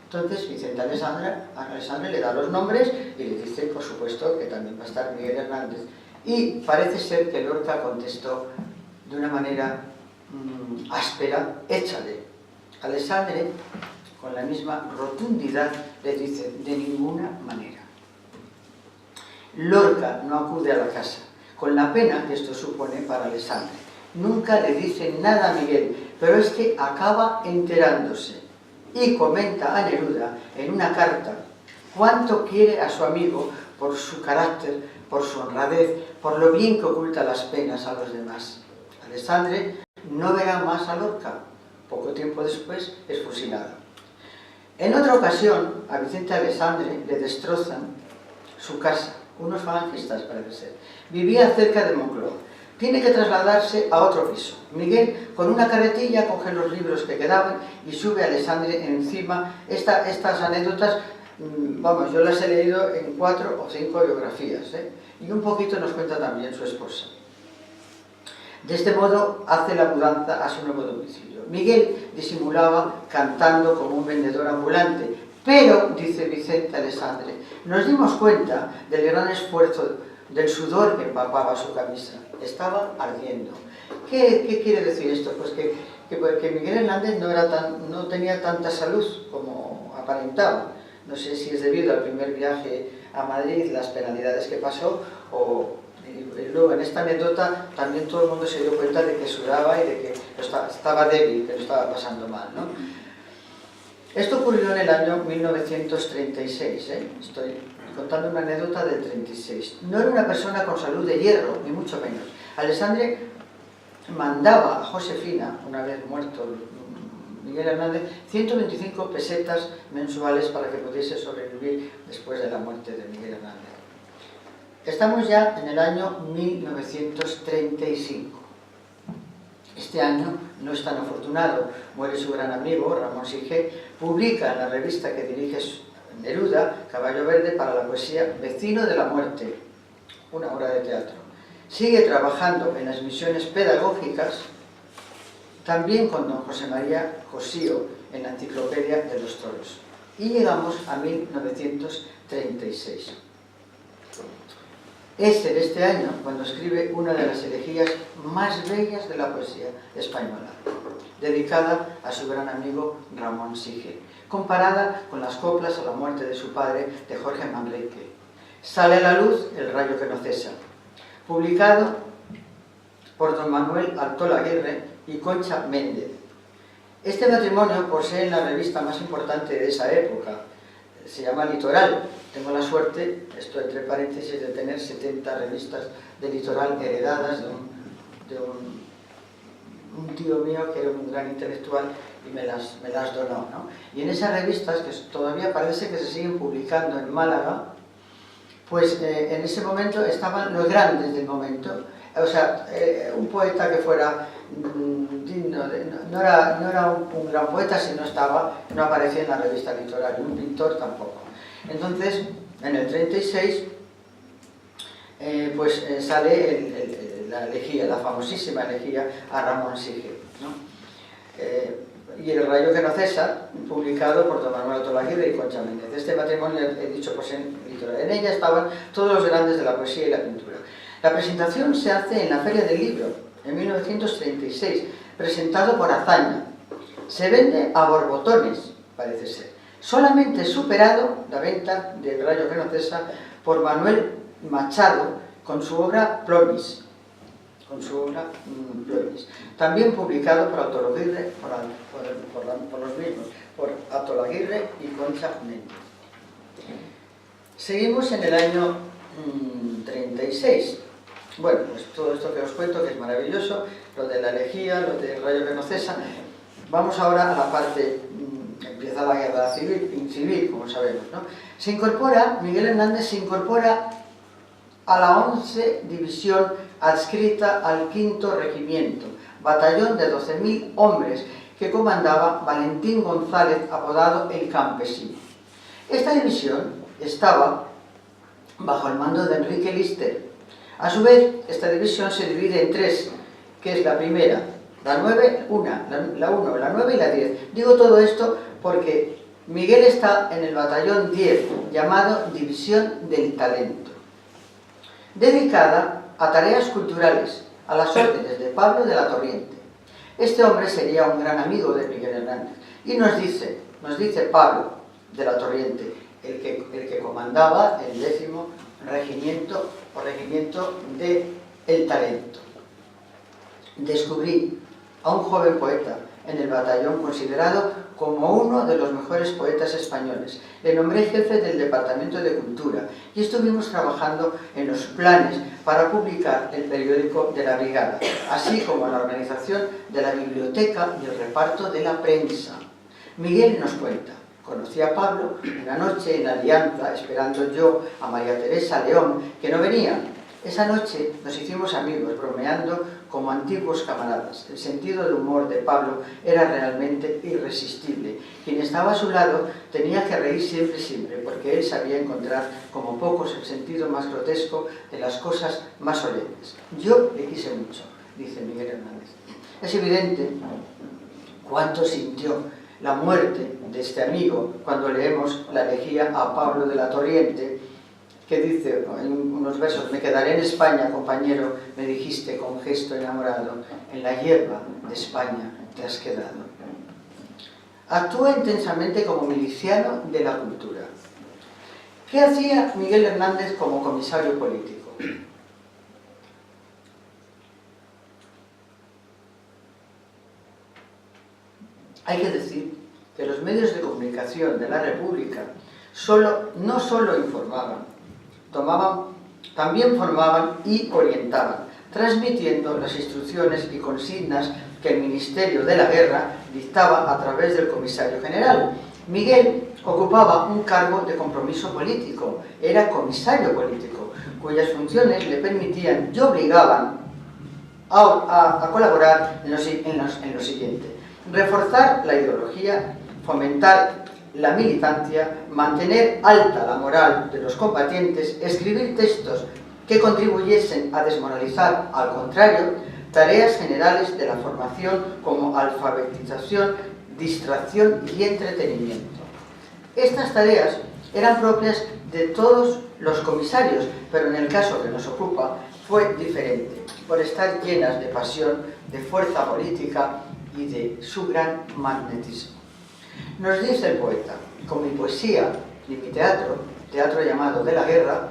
Entonces Vicente Alessandre le da los nombres y le dice, por supuesto, que también va a estar Miguel Hernández. Y parece ser que Lorca contestó de una manera áspera, échale. Alessandre, con la misma rotundidad, le dice, de ninguna manera. Lorca no acude a la casa, con la pena que esto supone para Alessandre. Nunca le dice nada a Miguel, pero es que acaba enterándose y comenta a Neruda en una carta cuánto quiere a su amigo por su carácter, por su honradez, por lo bien que oculta las penas a los demás. Alessandre no verá más a Lorca. Poco tiempo después es fusilado. En otra ocasión, a Vicente Alessandre le destrozan su casa, unos falangistas parece ser. Vivía cerca de Moncloa. Tiene que trasladarse a otro piso. Miguel, con una carretilla, coge los libros que quedaban y sube a Alessandre encima. Estas anécdotas, vamos, yo las he leído en 4 o 5 biografías, ¿eh? Y un poquito nos cuenta también su esposa. De este modo hace la mudanza a su nuevo domicilio. Miguel disimulaba cantando como un vendedor ambulante, pero, dice Vicente Alessandre, nos dimos cuenta del gran esfuerzo, del sudor que empapaba su camisa. Estaba ardiendo. ¿Qué quiere decir esto? Pues que Miguel Hernández no tenía tanta salud como aparentaba. No sé si es debido al primer viaje a Madrid, las penalidades que pasó, o luego en esta anécdota también todo el mundo se dio cuenta de que sudaba y de que estaba débil, que lo estaba pasando mal, ¿no? Esto ocurrió en el año 1936, ¿eh? Estoy contando una anécdota del 36. No era una persona con salud de hierro, ni mucho menos. Alessandre mandaba a Josefina, una vez muerto Miguel Hernández, 125 pesetas mensuales para que pudiese sobrevivir después de la muerte de Miguel Hernández. Estamos ya en el año 1935. Este año no es tan afortunado. Muere su gran amigo, Ramón Sige, publica en la revista que dirige Neruda, Caballo Verde, para la poesía Vecino de la Muerte, una obra de teatro. Sigue trabajando en las misiones pedagógicas, también con don José María Cosío en la Enciclopedia de los Toros. Y llegamos a 1936. Es en este año cuando escribe una de las elegías más bellas de la poesía española, dedicada a su gran amigo Ramón Sige, comparada con las coplas a la muerte de su padre, de Jorge Manrique. Sale a la luz El rayo que no cesa, publicado por don Manuel Altola Aguirre y Concha Méndez. Este matrimonio posee en la revista más importante de esa época, se llama Litoral. Tengo la suerte, esto entre paréntesis, de tener 70 revistas de Litoral heredadas de un tío mío que era un gran intelectual y me las donó, ¿no? Y en esas revistas, que todavía parece que se siguen publicando en Málaga, pues en ese momento estaban los grandes del momento. O sea, un poeta que fuera digno no era un gran poeta si no aparecía en la revista Litoral, y un pintor tampoco. Entonces, en el 36, sale la elegía, la famosísima elegía a Ramón Sige, ¿no? Y El rayo que no cesa, publicado por don Manuel Altola Aguirre y Concha Méndez. Este matrimonio, he dicho, pues en Litoral. En ella estaban todos los grandes de la poesía y la pintura. La presentación se hace en la Feria del Libro, en 1936, presentado por Azaña. Se vende a borbotones, parece ser. Solamente superado la venta del rayo que no cesa por Manuel Machado con su obra Plomis. También publicado por Atolaguirre, por los mismos, por Atolaguirre y Concha Méndez. Seguimos en el año 36. Bueno, pues todo esto que os cuento, que es maravilloso, lo de la elegía, lo del rayo que no cesa. Vamos ahora a la parte, empieza la guerra civil, como sabemos, ¿no? Miguel Hernández se incorpora a la 11 División adscrita al 5º Regimiento, batallón de 12.000 hombres que comandaba Valentín González, apodado El Campesino. Esta división estaba bajo el mando de Enrique Lister. A su vez, esta división se divide en 3, que es la primera, la 9, la 1, la 9 y la 10. Digo todo esto porque Miguel está en el batallón 10, llamado División del Talento, dedicada a tareas culturales, a las órdenes de Pablo de la Torriente. Este hombre sería un gran amigo de Miguel Hernández. Y nos dice Pablo de la Torriente, el que comandaba el 10º regimiento o regimiento de El Talento. Descubrí a un joven poeta en el batallón considerado como uno de los mejores poetas españoles. Le nombré jefe del Departamento de Cultura y estuvimos trabajando en los planes para publicar el periódico de la brigada, así como la organización de la biblioteca y el reparto de la prensa. Miguel nos cuenta: conocí a Pablo una noche en Alianza, esperando yo a María Teresa León, que no venía. Esa noche nos hicimos amigos, bromeando como antiguos camaradas. El sentido de humor de Pablo era realmente irresistible. Quien estaba a su lado tenía que reír siempre, porque él sabía encontrar, como pocos, el sentido más grotesco de las cosas más solemnes. Yo le quise mucho, dice Miguel Hernández. Es evidente cuánto sintió la muerte de este amigo cuando leemos la elegía a Pablo de la Torriente, que dice en unos versos: me quedaré en España, compañero, me dijiste con gesto enamorado, en la hierba de España te has quedado. Actúa intensamente como miliciano de la cultura. ¿Qué hacía Miguel Hernández como comisario político? Hay que decir que los medios de comunicación de la República no solo informaban, también formaban y orientaban, transmitiendo las instrucciones y consignas que el Ministerio de la Guerra dictaba a través del comisario general. Miguel ocupaba un cargo de compromiso político, era comisario político, cuyas funciones le permitían y obligaban a colaborar en lo siguiente: reforzar la ideología, fomentar la militancia, mantener alta la moral de los combatientes, escribir textos que contribuyesen a desmoralizar, al contrario, tareas generales de la formación como alfabetización, distracción y entretenimiento. Estas tareas eran propias de todos los comisarios, pero en el caso que nos ocupa fue diferente, por estar llenas de pasión, de fuerza política y de su gran magnetismo. Nos dice el poeta: con mi poesía y mi teatro llamado de la guerra,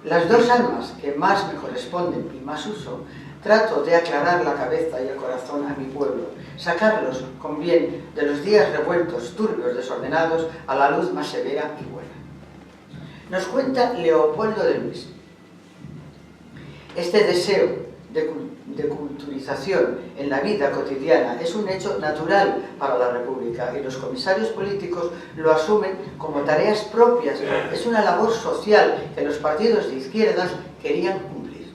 las dos armas que más me corresponden y más uso, trato de aclarar la cabeza y el corazón a mi pueblo, sacarlos con bien de los días revueltos, turbios, desordenados, a la luz más severa y buena. Nos cuenta Leopoldo de Luis: este deseo de culturización en la vida cotidiana es un hecho natural para la República y los comisarios políticos lo asumen como tareas propias. Es una labor social que los partidos de izquierdas querían cumplir.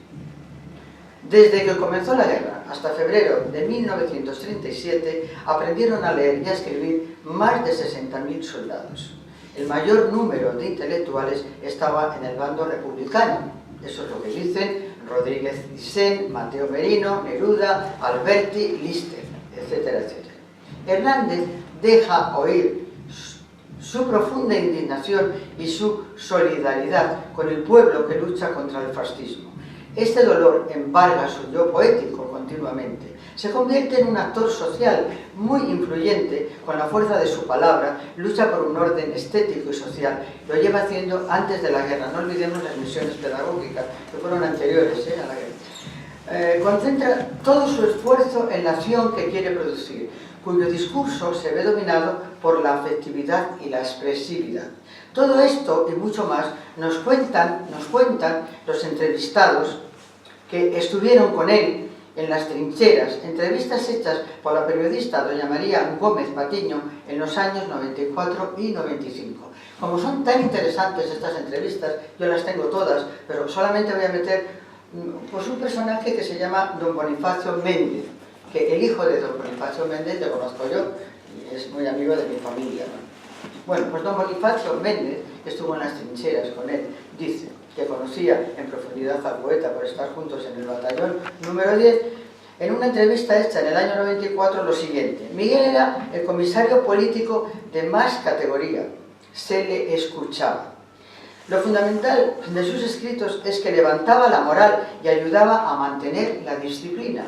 Desde que comenzó la guerra hasta febrero de 1937 aprendieron a leer y a escribir más de 60.000 soldados. El mayor número de intelectuales estaba en el bando republicano. Eso es lo que dicen Rodríguez Vicent, Mateo Merino, Neruda, Alberti, Lister, etcétera, etcétera. Hernández deja oír su profunda indignación y su solidaridad con el pueblo que lucha contra el fascismo. Este dolor embarga su yo poético continuamente. Se convierte en un actor social muy influyente con la fuerza de su palabra, lucha por un orden estético y social. Lo lleva haciendo antes de la guerra. No olvidemos las misiones pedagógicas que fueron anteriores a la guerra. Concentra todo su esfuerzo en la acción que quiere producir, cuyo discurso se ve dominado por la afectividad y la expresividad. Todo esto y mucho más nos cuentan los entrevistados que estuvieron con él en las trincheras, entrevistas hechas por la periodista doña María Gómez Patiño en los años 94 y 95. Como son tan interesantes estas entrevistas, yo las tengo todas, pero solamente voy a meter pues un personaje que se llama don Bonifacio Méndez, que el hijo de don Bonifacio Méndez lo conozco yo y es muy amigo de mi familia, ¿no? Bueno, pues don Bonifacio Méndez estuvo en las trincheras con él, dice que conocía en profundidad al poeta por estar juntos en el batallón número 10, en una entrevista hecha en el año 94 lo siguiente: Miguel era el comisario político de más categoría, se le escuchaba. Lo fundamental de sus escritos es que levantaba la moral y ayudaba a mantener la disciplina.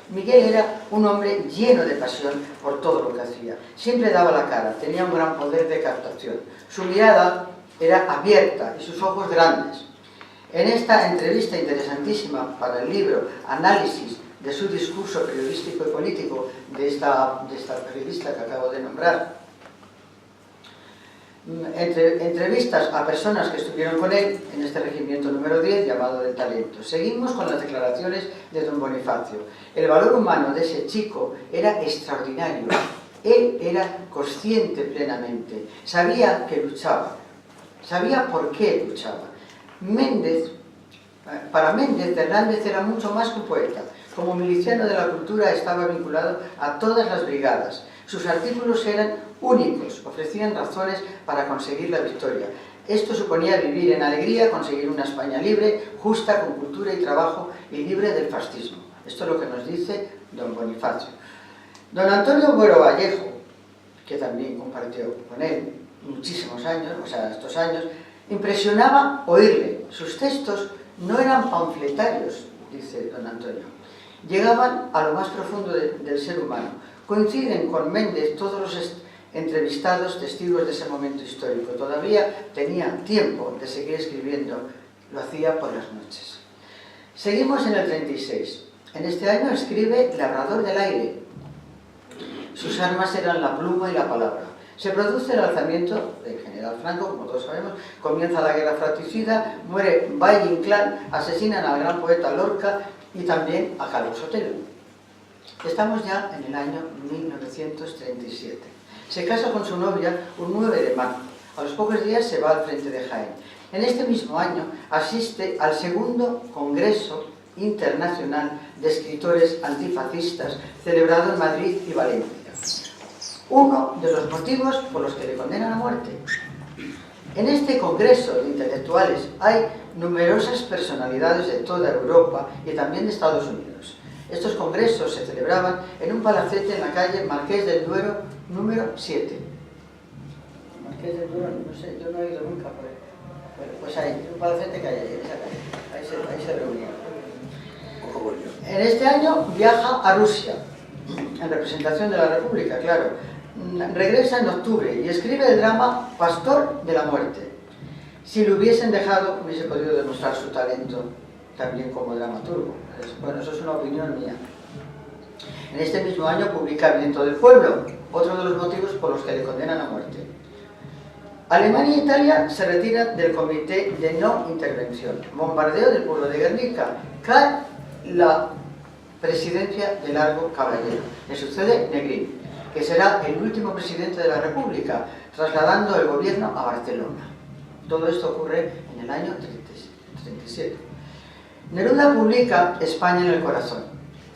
Miguel era un hombre lleno de pasión por todo lo que hacía. Siempre daba la cara, tenía un gran poder de captación. Su mirada era abierta y sus ojos grandes. En esta entrevista interesantísima para el libro Análisis de su discurso periodístico y político de esta periodista que acabo de nombrar, entrevistas a personas que estuvieron con él en este regimiento número 10 llamado del Talento. Seguimos con las declaraciones de don Bonifacio. El valor humano de ese chico era extraordinario. Él era consciente plenamente, sabía que luchaba, sabía por qué luchaba. Méndez Para Méndez, Hernández era mucho más que un poeta. Como miliciano de la cultura estaba vinculado a todas las brigadas. Sus artículos eran únicos, ofrecían razones para conseguir la victoria. Esto suponía vivir en alegría, conseguir una España libre, justa, con cultura y trabajo y libre del fascismo. Esto es lo que nos dice don Bonifacio. Don Antonio Buero Vallejo, que también compartió con él muchísimos años, o sea, estos años, impresionaba oírle. Sus textos no eran panfletarios, dice don Antonio. Llegaban a lo más profundo del ser humano. Coinciden con Méndez todos los entrevistados testigos de ese momento histórico. Todavía tenía tiempo de seguir escribiendo, lo hacía por las noches. Seguimos en el 36. En este año escribe Labrador del Aire. Sus armas eran la pluma y la palabra. Se produce el alzamiento del general Franco, como todos sabemos, comienza la guerra fratricida, muere Valle Inclán, asesinan al gran poeta Lorca y también a Calvo Sotelo. Estamos ya en el año 1937. Se casa con su novia un 9 de marzo. A los pocos días se va al frente de Jaén. En este mismo año asiste al segundo Congreso Internacional de Escritores Antifascistas, celebrado en Madrid y Valencia. Uno de los motivos por los que le condenan a muerte. En este congreso de intelectuales hay numerosas personalidades de toda Europa y también de Estados Unidos. Estos congresos se celebraban en un palacete en la calle Marqués del Duero, número 7. Marqués del Duero, no sé, yo no he ido nunca por ahí. Pues ahí, un palacete que hay ahí, en esa calle. Ahí se reunían. En este año viaja a Rusia, en representación de la República, claro. Regresa en octubre y escribe el drama Pastor de la Muerte. Si lo hubiesen dejado, hubiese podido demostrar su talento también como dramaturgo. Bueno, eso es una opinión mía. En este mismo año publica Viento del Pueblo, otro de los motivos por los que le condenan a muerte. Alemania e Italia se retiran del Comité de No Intervención. Bombardeo del pueblo de Guernica. Cae la presidencia de Largo Caballero. Le sucede Negrín, que será el último presidente de la República, trasladando el gobierno a Barcelona. Todo esto ocurre en el año 37. Neruda publica España en el corazón.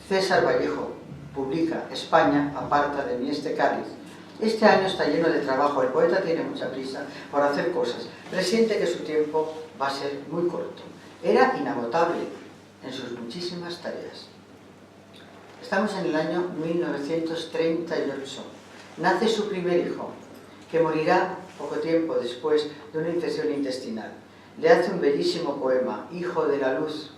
César Vallejo publica España aparta de mí este cáliz. Este año está lleno de trabajo, el poeta tiene mucha prisa por hacer cosas, presiente que su tiempo va a ser muy corto. Era inagotable en sus muchísimas tareas. Estamos en el año 1938. Nace su primer hijo, que morirá poco tiempo después de una infección intestinal. Le hace un bellísimo poema, Hijo de la Luz.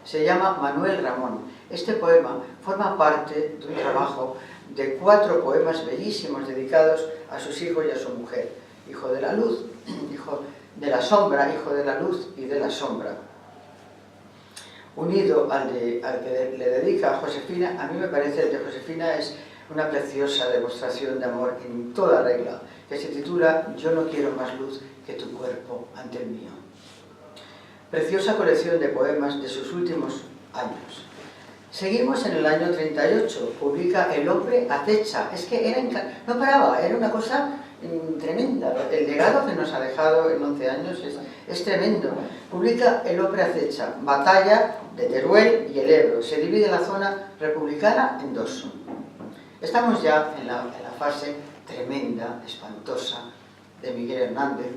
Se llama Manuel Ramón. Este poema forma parte de un trabajo de 4 poemas bellísimos dedicados a sus hijos y a su mujer. Hijo de la Luz, Hijo de la Sombra, Hijo de la Luz y de la Sombra. Unido al que le dedica a Josefina, a mí me parece el de Josefina es una preciosa demostración de amor en toda regla, que se titula Yo no quiero más luz que tu cuerpo ante el mío. Preciosa colección de poemas de sus últimos años. Seguimos en el año 38, publica El hombre acecha. Es que no paraba, era una cosa tremenda. El legado que nos ha dejado en 11 años es tremendo. Publica El hombre acecha, batalla de Teruel y el Ebro. Se divide la zona republicana en 2. Estamos ya en la fase tremenda, espantosa, de Miguel Hernández,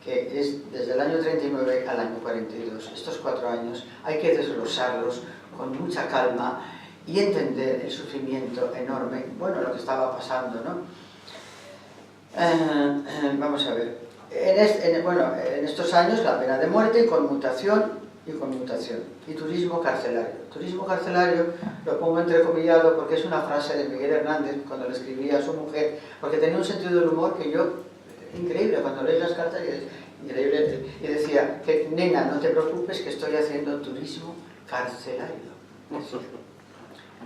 que es desde el año 39 al año 42. Estos 4 años hay que desglosarlos con mucha calma y entender el sufrimiento enorme, bueno, lo que estaba pasando, ¿no? Vamos a ver. En estos años la pena de muerte, conmutación y conmutación. Y turismo carcelario. Turismo carcelario lo pongo entrecomillado porque es una frase de Miguel Hernández cuando le escribía a su mujer, porque tenía un sentido del humor que yo, increíble, cuando lees las cartas, increíble, y decía que, nena, no te preocupes que estoy haciendo turismo carcelario.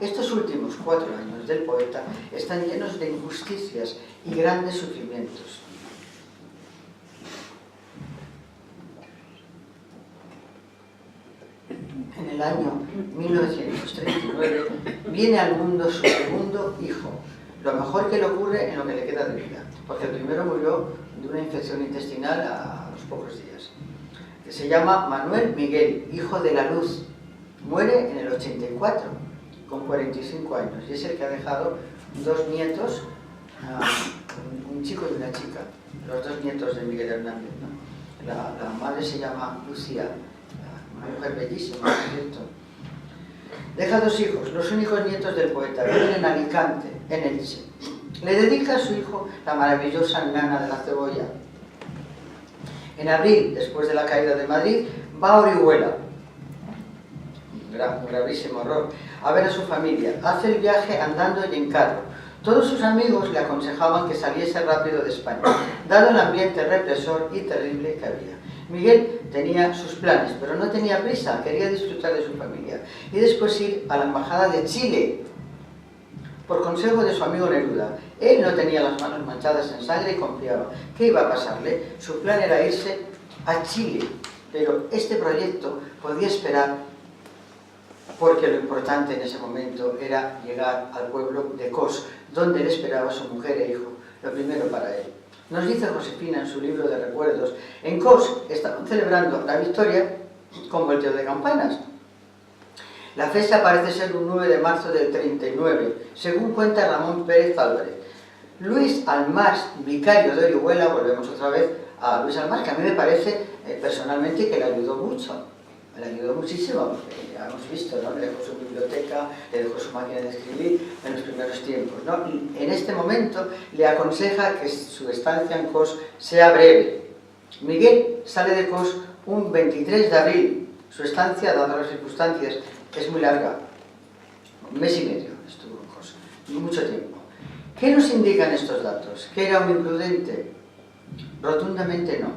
Estos últimos 4 años del poeta están llenos de injusticias y grandes sufrimientos. En el año 1939 viene al mundo su segundo hijo, lo mejor que le ocurre en lo que le queda de vida, porque el primero murió de una infección intestinal a los pocos días. que se llama Manuel Miguel, hijo de la luz. Muere en el 84, con 45 años, y es el que ha dejado 2 nietos, un chico y una chica, los 2 nietos de Miguel Hernández, ¿no? La madre se llama Lucía, una mujer bellísima, por cierto. Deja 2 hijos, los únicos nietos del poeta, viven en Alicante, en Elche. Le dedica a su hijo la maravillosa Nana de la Cebolla. En abril, después de la caída de Madrid, va a Orihuela, un gravísimo error, a ver a su familia. Hace el viaje andando y en carro. Todos sus amigos le aconsejaban que saliese rápido de España, dado el ambiente represor y terrible que había. Miguel tenía sus planes, pero no tenía prisa, quería disfrutar de su familia. Y después ir a la embajada de Chile, por consejo de su amigo Neruda. Él no tenía las manos manchadas en sangre y confiaba. ¿Qué iba a pasarle? Su plan era irse a Chile, pero este proyecto podía esperar, porque lo importante en ese momento era llegar al pueblo de Cos, donde le esperaba su mujer e hijo, lo primero para él. Nos dice Josefina en su libro de recuerdos, en Cos estaban celebrando la victoria con volteo de campanas. La fecha parece ser un 9 de marzo del 39, según cuenta Ramón Pérez Álvarez. Luis Almás, vicario de Orihuela, volvemos otra vez a Luis Almás, que a mí me parece personalmente que le ayudó mucho. Le ayudó muchísimo, porque ya hemos visto, ¿no? Le dejó su biblioteca, le dejó su máquina de escribir en los primeros tiempos, ¿no? Y en este momento le aconseja que su estancia en Cos sea breve. Miguel sale de Cos un 23 de abril. Su estancia, dadas las circunstancias, es muy larga. 1 mes y medio estuvo en Cos, mucho tiempo. ¿Qué nos indican estos datos? ¿Que era un imprudente? Rotundamente no.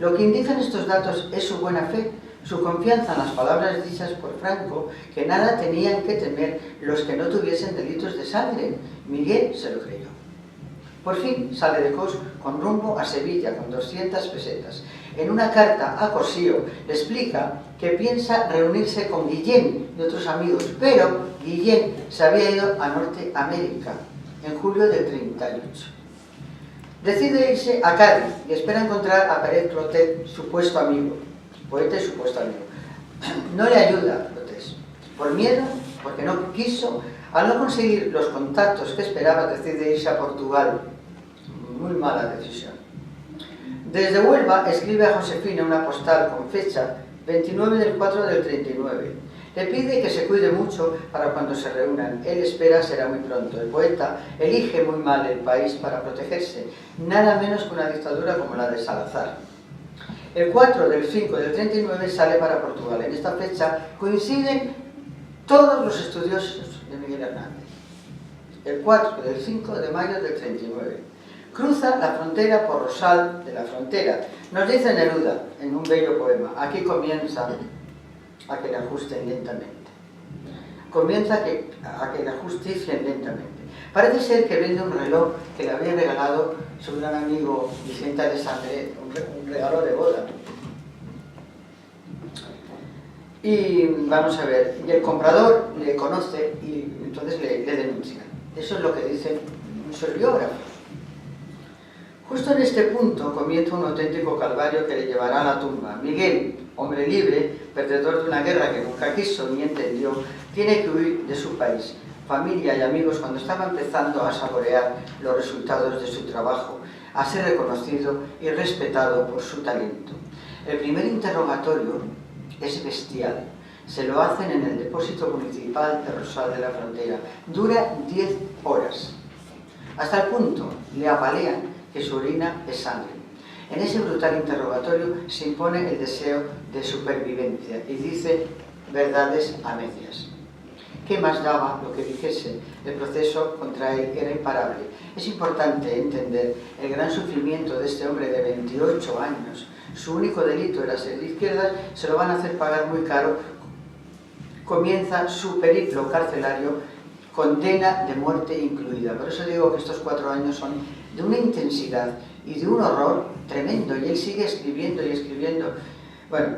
Lo que indican estos datos es su buena fe, su confianza en las palabras dichas por Franco, que nada tenían que temer los que no tuviesen delitos de sangre. Miguel se lo creyó. Por fin sale de Cos con rumbo a Sevilla con 200 pesetas. En una carta a Cosío le explica que piensa reunirse con Guillén y otros amigos, pero Guillén se había ido a Norteamérica en julio del 38. Decide irse a Cádiz y espera encontrar a Pérez Clotet, supuesto amigo, poeta y supuesto amigo. No le ayuda Clotet, por miedo, porque no quiso. Al no conseguir los contactos que esperaba, decide irse a Portugal. Muy mala decisión. Desde Huelva escribe a Josefina una postal con fecha 29 del 4 del 39. Le pide que se cuide mucho para cuando se reúnan. Él espera será muy pronto. El poeta elige muy mal el país para protegerse, nada menos que una dictadura como la de Salazar. El 4 del 5 del 39 sale para Portugal. En esta fecha coinciden todos los estudiosos de Miguel Hernández. El 4 del 5 de mayo del 39. Cruza la frontera por Rosal de la Frontera. Nos dice Neruda en un bello poema. Aquí comienza a que la ajusten lentamente. Comienza a que la justicien lentamente. Parece ser que vende un reloj que le había regalado su gran amigo Vicente Alessandre, un regalo de boda. Y vamos a ver, y el comprador le conoce y entonces le denuncia. Eso es lo que dicen sus biógrafos. Justo en este punto comienza un auténtico calvario que le llevará a la tumba. Miguel, hombre libre, perdedor de una guerra que nunca quiso ni entendió, tiene que huir de su país. Familia y amigos, cuando estaba empezando a saborear los resultados de su trabajo, a ser reconocido y respetado por su talento. El primer interrogatorio es bestial. Se lo hacen en el depósito municipal de Rosal de la Frontera. Dura 10 horas. Hasta el punto le apalean que su orina es sangre. En ese brutal interrogatorio se impone el deseo de supervivencia y dice verdades a medias. ¿Qué más daba lo que dijese? El proceso contra él era imparable. Es importante entender el gran sufrimiento de este hombre de 28 años. Su único delito era ser de izquierdas, se lo van a hacer pagar muy caro. Comienza su periplo carcelario, condena de muerte incluida. Por eso digo que estos 4 años son de una intensidad y de un horror tremendo, y él sigue escribiendo y escribiendo. Bueno,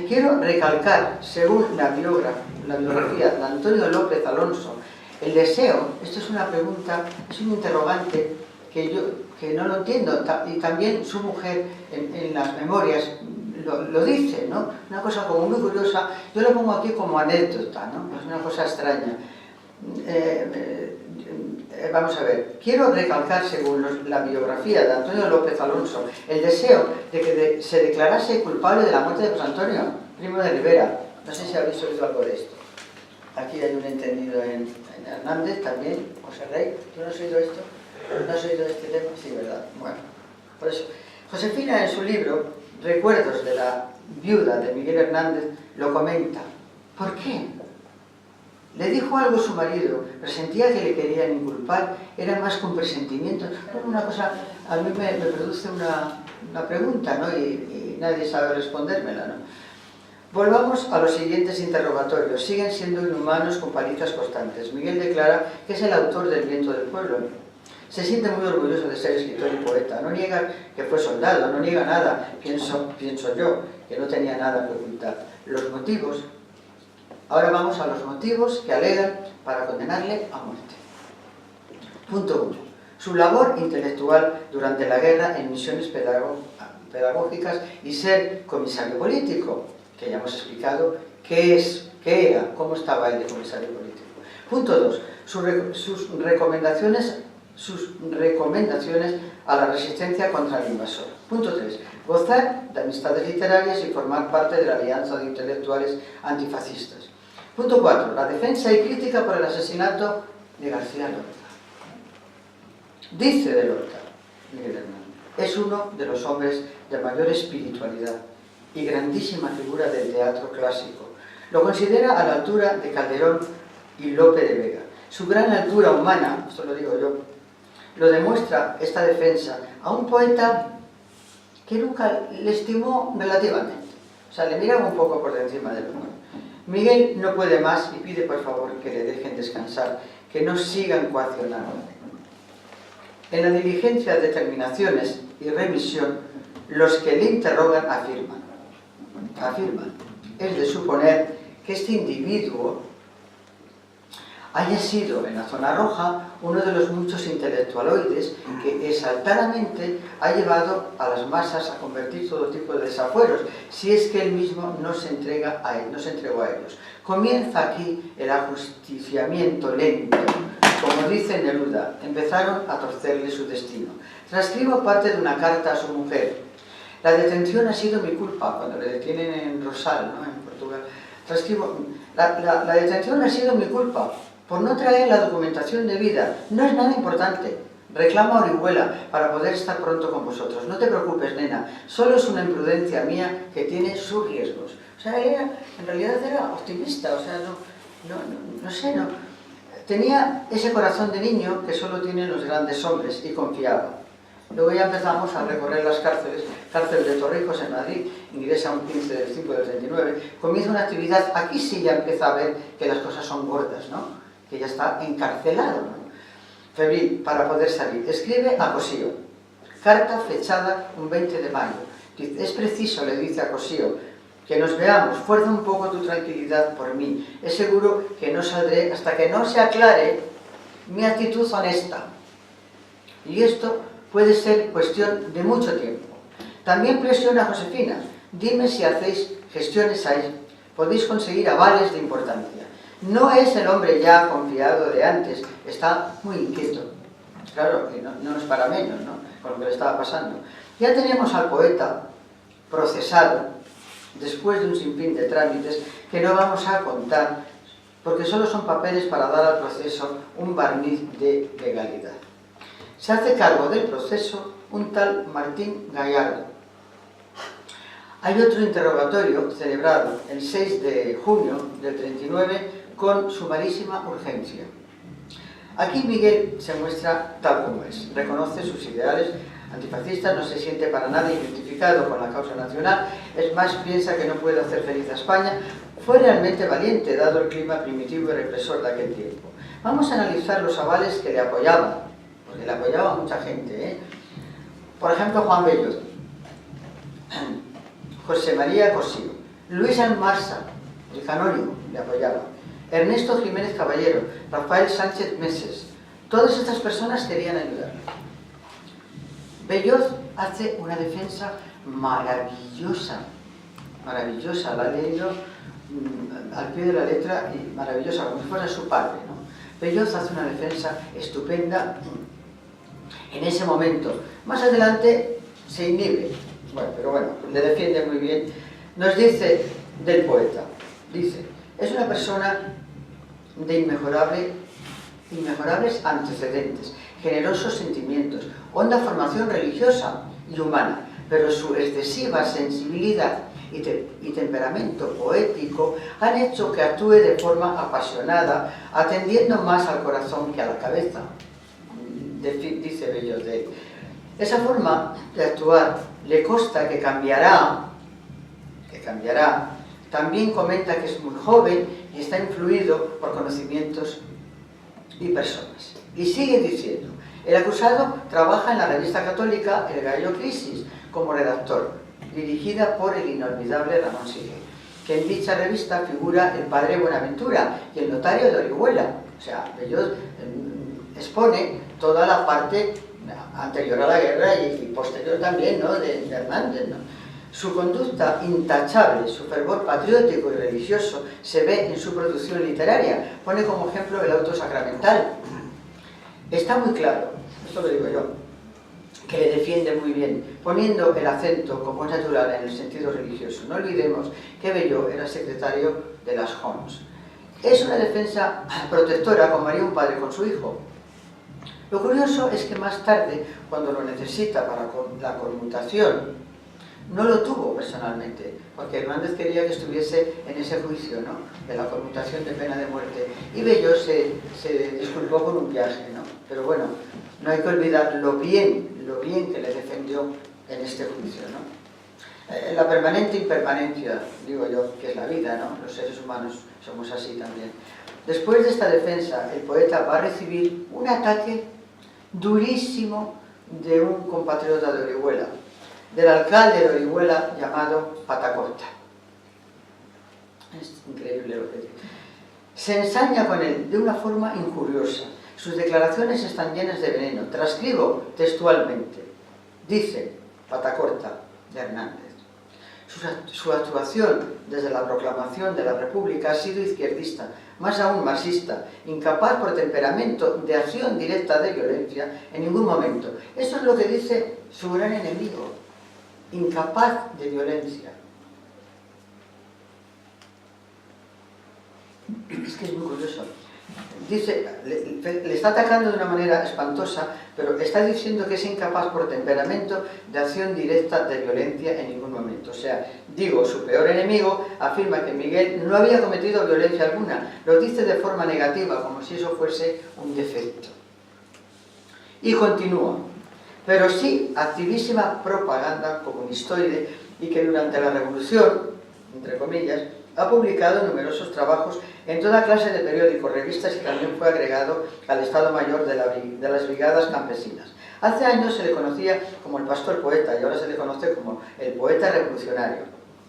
quiero recalcar, según la biografía de Antonio López Alonso, el deseo, esto es una pregunta, es un interrogante que no lo entiendo, y también su mujer en las memorias lo dice, ¿no? Una cosa como muy curiosa, yo lo pongo aquí como anécdota, ¿no? Es una cosa extraña. Vamos a ver, quiero recalcar, según la biografía de Antonio López Alonso, el deseo de que se declarase culpable de la muerte de José Antonio Primo de Rivera. No sé si habéis oído algo de esto. Aquí hay un entendido en Hernández también, José Rey. ¿Tú no has oído esto? ¿No has oído este tema? Sí, ¿verdad? Bueno, por eso. Josefina, en su libro Recuerdos de la viuda de Miguel Hernández, lo comenta. ¿Por qué? Le dijo algo su marido, presentía que le querían inculpar, era más que un presentimiento. Bueno, una cosa, a mí me produce una pregunta, ¿no? Y nadie sabe respondérmela, ¿no? Volvamos a los siguientes interrogatorios. Siguen siendo inhumanos con palizas constantes. Miguel declara que es el autor del Viento del Pueblo. Se siente muy orgulloso de ser escritor y poeta. No niega que fue soldado, no niega nada. Pienso yo, que no tenía nada que ocultar. Los motivos. Ahora vamos a los motivos que alegan para condenarle a muerte. Punto 1. Su labor intelectual durante la guerra en misiones pedagógicas y ser comisario político, que ya hemos explicado qué era, cómo estaba él de comisario político. Punto 2. Sus recomendaciones a la resistencia contra el invasor. Punto 3. Gozar de amistades literarias y formar parte de la alianza de intelectuales antifascistas. Punto 4. La defensa y crítica por el asesinato de García Lorca. Dice de Lorca, Miguel Hernández, es uno de los hombres de mayor espiritualidad y grandísima figura del teatro clásico. Lo considera a la altura de Calderón y Lope de Vega. Su gran altura humana, esto lo digo yo, lo demuestra esta defensa a un poeta que nunca le estimó relativamente. O sea, le miraba un poco por encima del humor. Miguel no puede más y pide por favor que le dejen descansar, que no sigan coaccionando. En la diligencia de determinaciones y remisión, los que le interrogan afirman, es de suponer que este individuo haya sido en la zona roja uno de los muchos intelectualoides que exaltadamente ha llevado a las masas a convertir todo tipo de desafueros, si es que él mismo no se entregó a ellos. Comienza aquí el ajusticiamiento lento. Como dice Neruda, empezaron a torcerle su destino. Transcribo parte de una carta a su mujer. La detención ha sido mi culpa, cuando le detienen en Rosal, ¿no? En Portugal. Transcribo, la detención ha sido mi culpa, por no traer la documentación debida. No es nada importante. Reclamo a Orihuela para poder estar pronto con vosotros. No te preocupes, nena. Solo es una imprudencia mía que tiene sus riesgos. O sea, él en realidad era optimista. O sea, no sé. Tenía ese corazón de niño que solo tienen los grandes hombres y confiaba. Luego ya empezamos a recorrer las cárceles. Cárcel de Torrijos en Madrid, ingresa un 15 del 5 del 39. Comienza una actividad. Aquí sí ya empieza a ver que las cosas son gordas, ¿no? Que ya está encarcelado, ¿no? Febril, para poder salir. Escribe a Cosío. Carta fechada un 20 de mayo. Dice, es preciso, le dice a Cosío, que nos veamos. Fuerza un poco tu tranquilidad por mí. Es seguro que no saldré hasta que no se aclare mi actitud honesta. Y esto puede ser cuestión de mucho tiempo. También presiona a Josefina. Dime si hacéis gestiones ahí. Podéis conseguir avales de importancia. No es el hombre ya confiado de antes, está muy inquieto. Claro, que no es para menos, ¿no? Con lo que le estaba pasando. Ya tenemos al poeta procesado, después de un sinfín de trámites, que no vamos a contar, porque solo son papeles para dar al proceso un barniz de legalidad. Se hace cargo del proceso un tal Martín Gallardo. Hay otro interrogatorio celebrado el 6 de junio del 39 con sumarísima urgencia. Aquí Miguel se muestra tal como es. Reconoce sus ideales antifascistas, no se siente para nada identificado con la causa nacional, es más, piensa que no puede hacer feliz a España. Fue realmente valiente, dado el clima primitivo y represor de aquel tiempo. Vamos a analizar los avales que le apoyaban, porque le apoyaba mucha gente, ¿eh? Por ejemplo, Juan Bellot, José María Cosío, Luis Almarza, el canónigo, le apoyaba, Ernesto Jiménez Caballero, Rafael Sánchez Meses. Todas estas personas querían ayudar. Bellot hace una defensa maravillosa maravillosa, la ha leído al pie de la letra y maravillosa, como si fuera su padre, ¿no? Belloz hace una defensa estupenda en ese momento. Más adelante se inhibe, bueno, pero bueno, le defiende muy bien. Nos dice del poeta, dice, es una persona de inmejorables antecedentes, generosos sentimientos, honda formación religiosa y humana, pero su excesiva sensibilidad y temperamento poético han hecho que actúe de forma apasionada, atendiendo más al corazón que a la cabeza, dice Belloz de él. Esa forma de actuar le consta que cambiará. También comenta que es muy joven y está influido por conocimientos y personas. Y sigue diciendo, el acusado trabaja en la revista católica El Gallo Crisis como redactor, dirigida por el inolvidable Ramón Sige, que en dicha revista figura el padre Buenaventura y el notario de Orihuela. O sea, ellos expone toda la parte anterior a la guerra y posterior también, ¿no?, de Hernández, ¿no? Su conducta intachable, su fervor patriótico y religioso se ve en su producción literaria. Pone como ejemplo el auto sacramental. Está muy claro, esto lo digo yo, que le defiende muy bien, poniendo el acento como es natural en el sentido religioso. No olvidemos que Belloz era secretario de las Jons. Es una defensa protectora como haría un padre con su hijo. Lo curioso es que más tarde, cuando lo necesita para la conmutación, no lo tuvo personalmente, porque Hernández quería que estuviese en ese juicio, ¿no?, de la conmutación de pena de muerte, y Belloz se disculpó con un viaje, ¿no? Pero bueno, no hay que olvidar lo bien que le defendió en este juicio, ¿no? La permanente impermanencia, digo yo, que es la vida, ¿no? Los seres humanos somos así también. Después de esta defensa, el poeta va a recibir un ataque durísimo de un compatriota de Orihuela, del alcalde de Orihuela llamado Patacorta. Es increíble lo que dice. Se ensaña con él de una forma injuriosa. Sus declaraciones están llenas de veneno. Transcribo textualmente. Dice Patacorta de Hernández: su actuación desde la proclamación de la República ha sido izquierdista, más aún marxista, incapaz por temperamento de acción directa de violencia en ningún momento. Eso es lo que dice su gran enemigo. Incapaz de violencia. Es que es muy curioso. Dice, le está atacando de una manera espantosa, pero está diciendo que es incapaz por temperamento de acción directa de violencia en ningún momento. O sea, digo, su peor enemigo afirma que Miguel no había cometido violencia alguna. Lo dice de forma negativa, como si eso fuese un defecto. Y continúa. Pero sí activísima propaganda comunistoide y que durante la Revolución, entre comillas, ha publicado numerosos trabajos en toda clase de periódicos, revistas y también fue agregado al Estado Mayor de las Brigadas Campesinas. Hace años se le conocía como el pastor poeta y ahora se le conoce como el poeta revolucionario.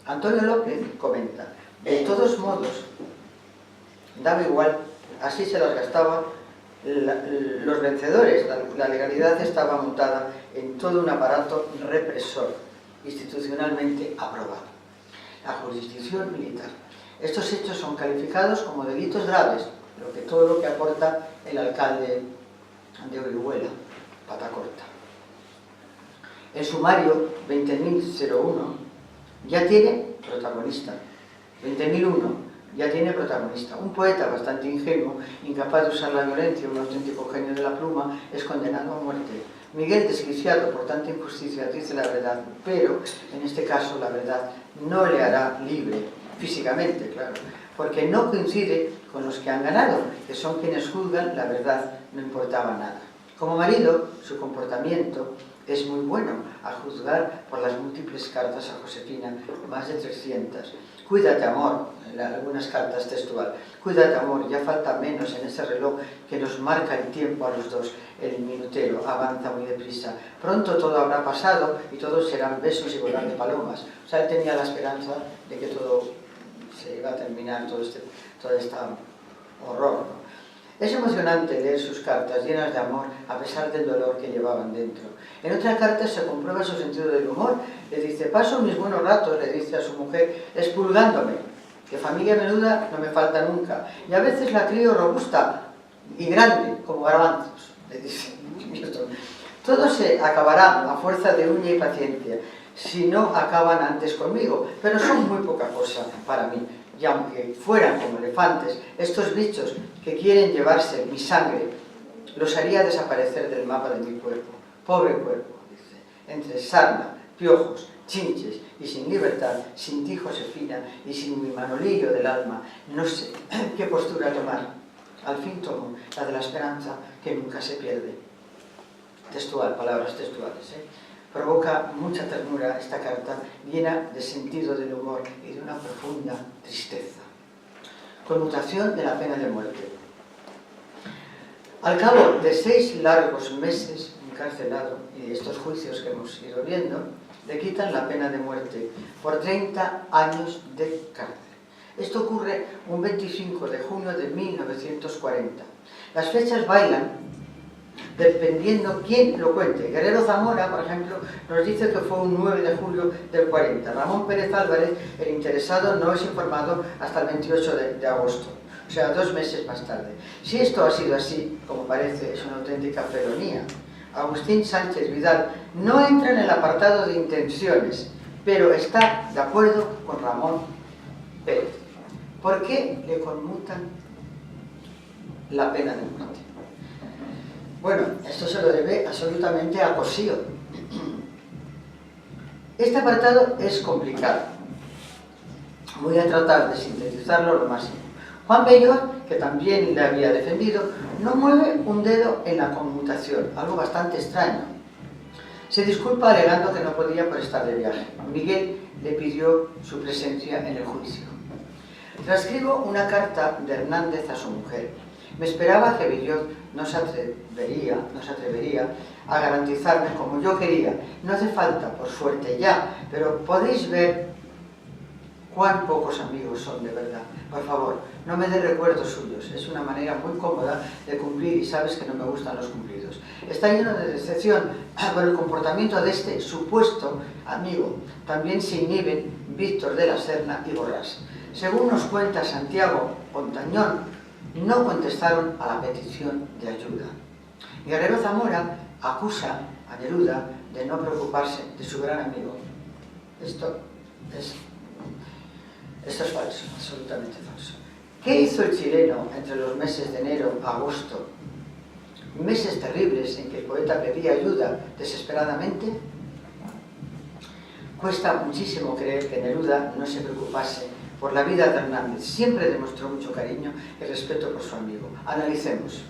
Antonio López comenta: de todos modos, daba igual, así se las gastaban los vencedores. La legalidad estaba montada en todo un aparato represor, institucionalmente aprobado. La jurisdicción militar. Estos hechos son calificados como delitos graves, todo lo que aporta el alcalde de Orihuela, Patacorta. El sumario 20.001 ya tiene protagonista. 20.001 ya tiene protagonista. Un poeta bastante ingenuo, incapaz de usar la violencia, un auténtico genio de la pluma, es condenado a muerte. Miguel, desquiciado por tanta injusticia, dice la verdad, pero en este caso la verdad no le hará libre, físicamente, claro, porque no coincide con los que han ganado, que son quienes juzgan la verdad, no importaba nada. Como marido, su comportamiento es muy bueno, a juzgar por las múltiples cartas a Josefina, más de 300. Cuídate, amor, en algunas cartas textual. Cuídate, amor, ya falta menos en ese reloj que nos marca el tiempo a los dos. El minutero avanza muy deprisa. Pronto todo habrá pasado y todos serán besos y volar de palomas. O sea, él tenía la esperanza de que todo se iba a terminar, todo este horror, ¿no? Es emocionante leer sus cartas llenas de amor a pesar del dolor que llevaban dentro. En otra carta se comprueba su sentido del humor. Le dice: paso mis buenos ratos, le dice a su mujer, expurgándome, que familia menuda no me falta nunca, y a veces la crío robusta y grande como garbanzos, le dice. Todo se acabará a fuerza de uña y paciencia, si no acaban antes conmigo, pero son muy poca cosa para mí. Y aunque fueran como elefantes, estos bichos que quieren llevarse mi sangre, los haría desaparecer del mapa de mi cuerpo. Pobre cuerpo, dice, entre sarna, piojos, chinches y sin libertad, sin ti, Josefina, y sin mi Manolillo del alma, no sé qué postura tomar. Al fin tomo la de la esperanza que nunca se pierde. Textual, palabras textuales, Provoca mucha ternura esta carta, llena de sentido del humor y de una profunda tristeza. Conmutación de la pena de muerte. Al cabo de 6 largos meses encarcelado y de estos juicios que hemos ido viendo, le quitan la pena de muerte por 30 años de cárcel. Esto ocurre un 25 de junio de 1940. Las fechas bailan dependiendo quién lo cuente. Guerrero Zamora, por ejemplo, nos dice que fue un 9 de julio del 40. Ramón Pérez Álvarez, el interesado, no es informado hasta el 28 de agosto, o sea, 2 meses más tarde. Si esto ha sido así, como parece, es una auténtica felonía. Agustín Sánchez Vidal no entra en el apartado de intenciones, pero está de acuerdo con Ramón Pérez. ¿Por qué le conmutan la pena de muerte? Bueno, esto se lo debe absolutamente a Cossío. Este apartado es complicado. Voy a tratar de sintetizarlo lo máximo. Juan Bellot, que también le había defendido, no mueve un dedo en la conmutación, algo bastante extraño. Se disculpa alegando que no podía por estar de viaje. Miguel le pidió su presencia en el juicio. Transcribo una carta de Hernández a su mujer. Me esperaba que Bellot no se atrevería a garantizarme como yo quería. No hace falta, por suerte ya, pero podéis ver cuán pocos amigos son de verdad. Por favor, no me dé recuerdos suyos. Es una manera muy cómoda de cumplir y sabes que no me gustan los cumplidos. Está lleno de decepción por el comportamiento de este supuesto amigo. También se inhiben Víctor de la Serna y Borrás. Según nos cuenta Santiago Pontañón, no contestaron a la petición de ayuda. Guerrero Zamora acusa a Neruda de no preocuparse de su gran amigo. Esto es falso, absolutamente falso. ¿Qué hizo el chileno entre los meses de enero a agosto? Meses terribles en que el poeta pedía ayuda desesperadamente. Cuesta muchísimo creer que Neruda no se preocupase por la vida de Hernández. Siempre demostró mucho cariño y respeto por su amigo. Analicemos.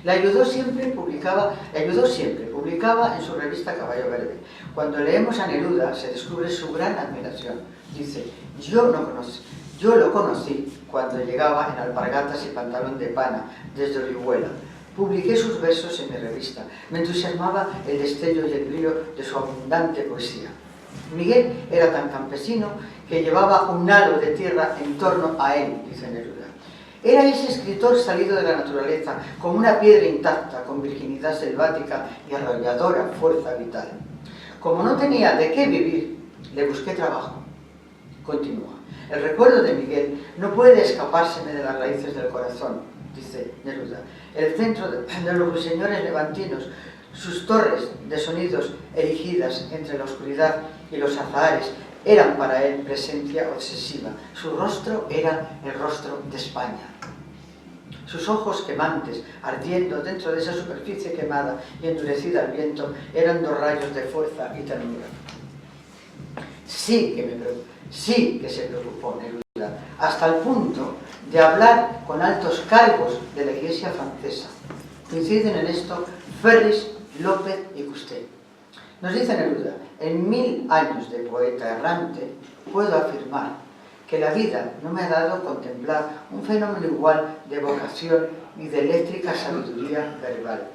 Le ayudó siempre, publicaba en su revista Caballo Verde. Cuando leemos a Neruda se descubre su gran admiración. Dice: yo lo conocí cuando llegaba en alpargatas y pantalón de pana desde Orihuela. Publiqué sus versos en mi revista. Me entusiasmaba el destello y el brillo de su abundante poesía. Miguel era tan campesino que llevaba un halo de tierra en torno a él, dice Neruda. Era ese escritor salido de la naturaleza, como una piedra intacta, con virginidad selvática y arrolladora fuerza vital. Como no tenía de qué vivir, le busqué trabajo. Continúa. El recuerdo de Miguel no puede escapárseme de las raíces del corazón, dice Neruda. El centro de los ruiseñores levantinos, sus torres de sonidos erigidas entre la oscuridad y los azahares, eran para él presencia obsesiva. Su rostro era el rostro de España. Sus ojos quemantes, ardiendo dentro de esa superficie quemada y endurecida al viento, eran 2 rayos de fuerza y ternura. Sí que se preocupó Neruda, hasta el punto de hablar con altos cargos de la Iglesia francesa. Coinciden en esto Ferris, López y Custet. Nos dice Neruda: en 1000 años de poeta errante puedo afirmar que la vida no me ha dado contemplar un fenómeno igual de vocación y de eléctrica sabiduría verbal.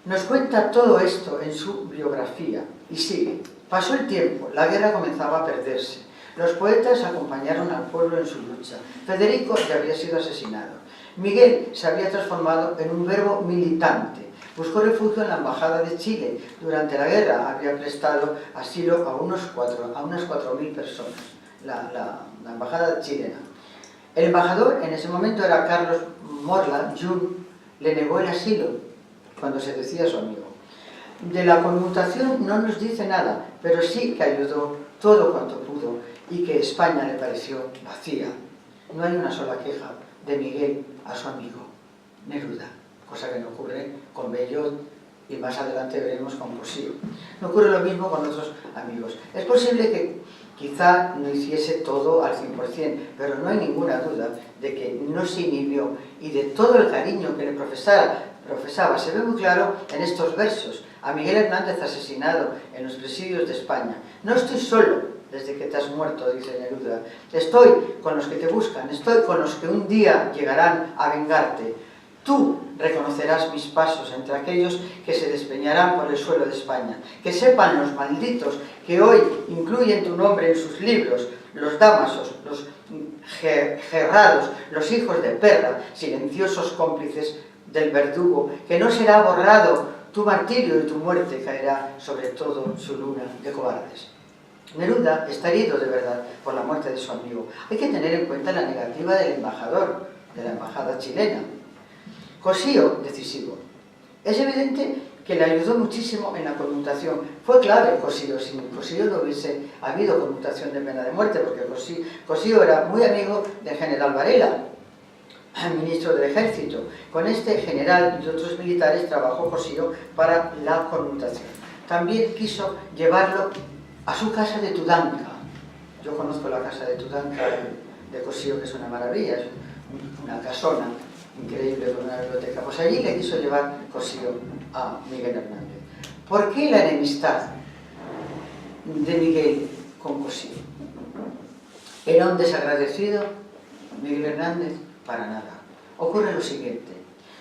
Nos cuenta todo esto en su biografía y sigue. Pasó el tiempo, la guerra comenzaba a perderse. Los poetas acompañaron al pueblo en su lucha. Federico ya había sido asesinado. Miguel se había transformado en un verbo militante. Buscó refugio en la Embajada de Chile. Durante la guerra había prestado asilo a unas 4.000 personas, la Embajada chilena. El embajador en ese momento era Carlos Morland. Jung le negó el asilo cuando se decía a su amigo. De la conmutación no nos dice nada, pero sí que ayudó todo cuanto pudo y que España le pareció vacía. No hay una sola queja de Miguel a su amigo Neruda, cosa que no ocurre con Bellot y más adelante veremos con Cosío. No ocurre lo mismo con otros amigos. Es posible que quizá no hiciese todo al 100%, pero no hay ninguna duda de que no se inhibió y de todo el cariño que le profesaba. Se ve muy claro en estos versos. A Miguel Hernández asesinado en los presidios de España. No estoy solo desde que te has muerto, dice Neruda. Estoy con los que te buscan, estoy con los que un día llegarán a vengarte. Tú reconocerás mis pasos entre aquellos que se despeñarán por el suelo de España. Que sepan los malditos que hoy incluyen tu nombre en sus libros, los dámasos, los gerrados, los hijos de perra, silenciosos cómplices del verdugo, que no será borrado tu martirio y tu muerte caerá sobre todo su luna de cobardes. Neruda está herido de verdad por la muerte de su amigo. Hay que tener en cuenta la negativa del embajador, de la embajada chilena. Cosío, decisivo. Es evidente que le ayudó muchísimo en la conmutación. Fue clave Cosío. Sin Cosío no hubiese habido conmutación de pena de muerte, porque Cosío era muy amigo del general Varela, ministro del Ejército. Con este general y otros militares trabajó Cosío para la conmutación. También quiso llevarlo a su casa de Tudanca. Yo conozco la casa de Tudanca de Cosío, que es una maravilla, es una casona increíble con una biblioteca. Pues allí le quiso llevar Cosío a Miguel Hernández. ¿Por qué la enemistad de Miguel con Cosío? ¿Era un desagradecido Miguel Hernández? Para nada. Ocurre lo siguiente.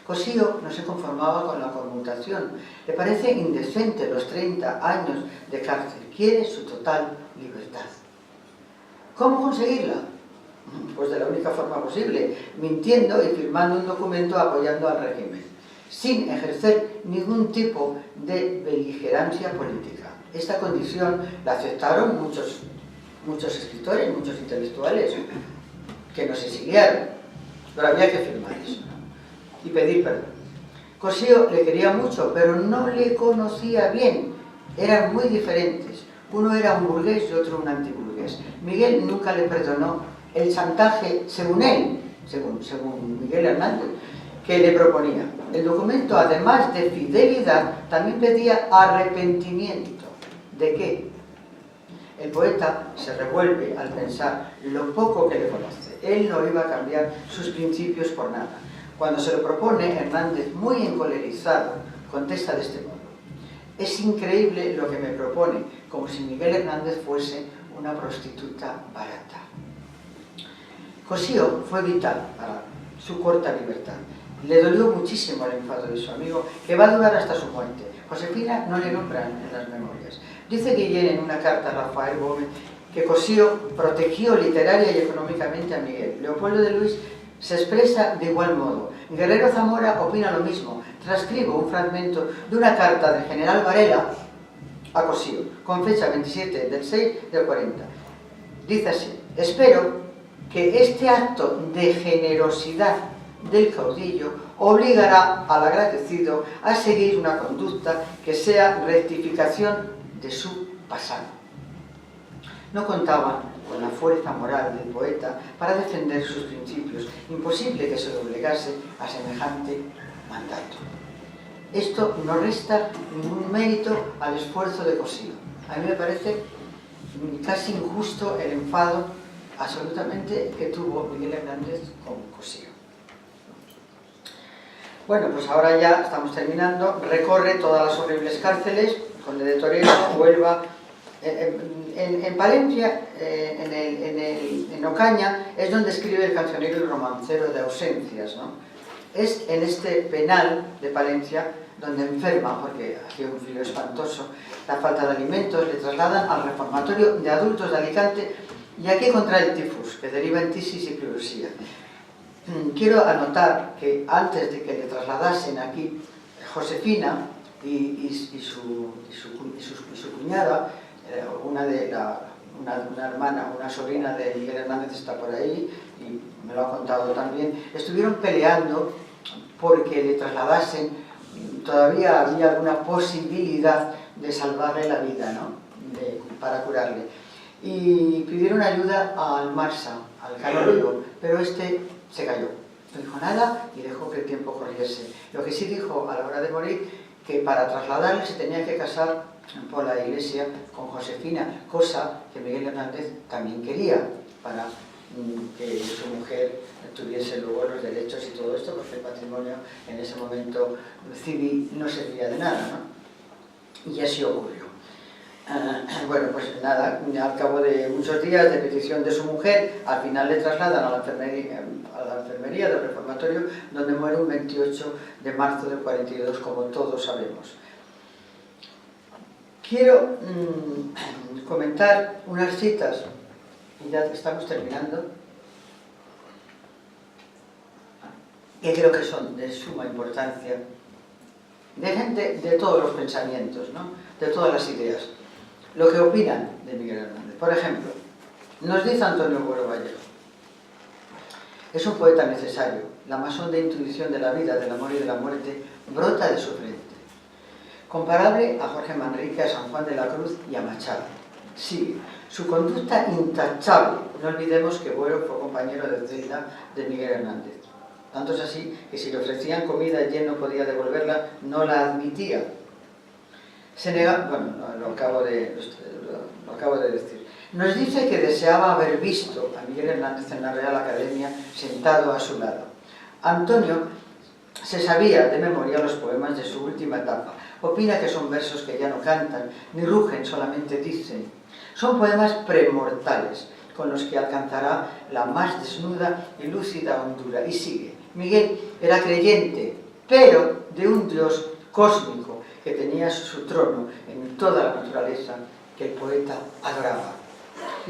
Cosío no se conformaba con la conmutación. Le parece indecente los 30 años de cárcel. Quiere su total libertad. ¿Cómo conseguirla? Pues de la única forma posible, mintiendo y firmando un documento apoyando al régimen, sin ejercer ningún tipo de beligerancia política. Esta condición la aceptaron muchos escritores, muchos intelectuales que nos exiliaron, pero había que firmar eso y pedir perdón. Cosío le quería mucho, pero no le conocía bien, eran muy diferentes. Uno era un burgués y otro un antiburgués. Miguel nunca le perdonó el chantaje, según él, según Miguel Hernández, que le proponía. El documento, además de fidelidad, también pedía arrepentimiento. ¿De qué? El poeta se revuelve al pensar lo poco que le conoce. Él no iba a cambiar sus principios por nada. Cuando se lo propone, Hernández, muy encolerizado, contesta de este modo: es increíble lo que me propone, como si Miguel Hernández fuese una prostituta barata. Cosío fue vital para su corta libertad. Le dolió muchísimo el enfado de su amigo, que va a durar hasta su muerte. Josefina no le nombran en las memorias. Dice Guillén en una carta a Rafael Gómez que Cosío protegió literaria y económicamente a Miguel. Leopoldo de Luis se expresa de igual modo. Guerrero Zamora opina lo mismo. Transcribo un fragmento de una carta del general Varela a Cosío, con fecha 27 del 6 del 40. Dice así: espero que este acto de generosidad del caudillo obligará al agradecido a seguir una conducta que sea rectificación de su pasado. No contaban con la fuerza moral del poeta para defender sus principios. Imposible que se doblegase a semejante mandato. Esto no resta ningún mérito al esfuerzo de Cosío. A mí me parece casi injusto el enfado absolutamente que tuvo Miguel Hernández con Cosío. Bueno, pues ahora ya estamos terminando. Recorre todas las horribles cárceles, Conde de Toledo, Huelva. En Palencia, en Ocaña, es donde escribe el cancionero y romancero de Ausencias, ¿no? Es en este penal de Palencia donde enferma, porque hacía un frío espantoso, la falta de alimentos, le trasladan al reformatorio de adultos de Alicante, y aquí contrae el tifus, que deriva en tisis y pleuresía. quiero anotar que antes de que le trasladasen aquí Josefina y su cuñada, una hermana, una sobrina de Miguel Hernández está por ahí y me lo ha contado también, estuvieron peleando porque le trasladasen. Todavía había alguna posibilidad de salvarle la vida, ¿no? Para curarle. Y pidieron ayuda al Marsa, al canónigo, pero este se cayó. No dijo nada y dejó que el tiempo corriese. Lo que sí dijo a la hora de morir, que para trasladarle se tenía que casar por la iglesia con Josefina, cosa que Miguel Hernández también quería, para que su mujer tuviese luego los derechos y todo esto, porque el patrimonio en ese momento civil no servía de nada, ¿no? Y así ocurrió. Bueno, pues nada, al cabo de muchos días de petición de su mujer, al final le trasladan a la enfermería del reformatorio, donde muere un 28 de marzo del 42, como todos sabemos. Quiero comentar unas citas, y ya estamos terminando, que creo que son de suma importancia, de gente de todos los pensamientos, ¿no? De todas las ideas, lo que opinan de Miguel Hernández. Por ejemplo, nos dice Antonio Buero Vallejo: es un poeta necesario, la más honda intuición de la vida, del amor y de la muerte brota de su frente. Comparable a Jorge Manrique, a San Juan de la Cruz y a Machado. Sigue, su conducta intachable. No olvidemos que Buero fue compañero de celda de Miguel Hernández. Tanto es así que si le ofrecían comida y él no podía devolverla, no la admitía. Se nega, bueno, lo acabo de decir. Nos dice que deseaba haber visto a Miguel Hernández en la Real Academia sentado a su lado. Antonio se sabía de memoria los poemas de su última etapa. Opina que son versos que ya no cantan, ni rugen, solamente dicen. Son poemas premortales, con los que alcanzará la más desnuda y lúcida hondura. Y sigue. Miguel era creyente, pero de un Dios cósmico que tenía su trono en toda la naturaleza que el poeta adoraba.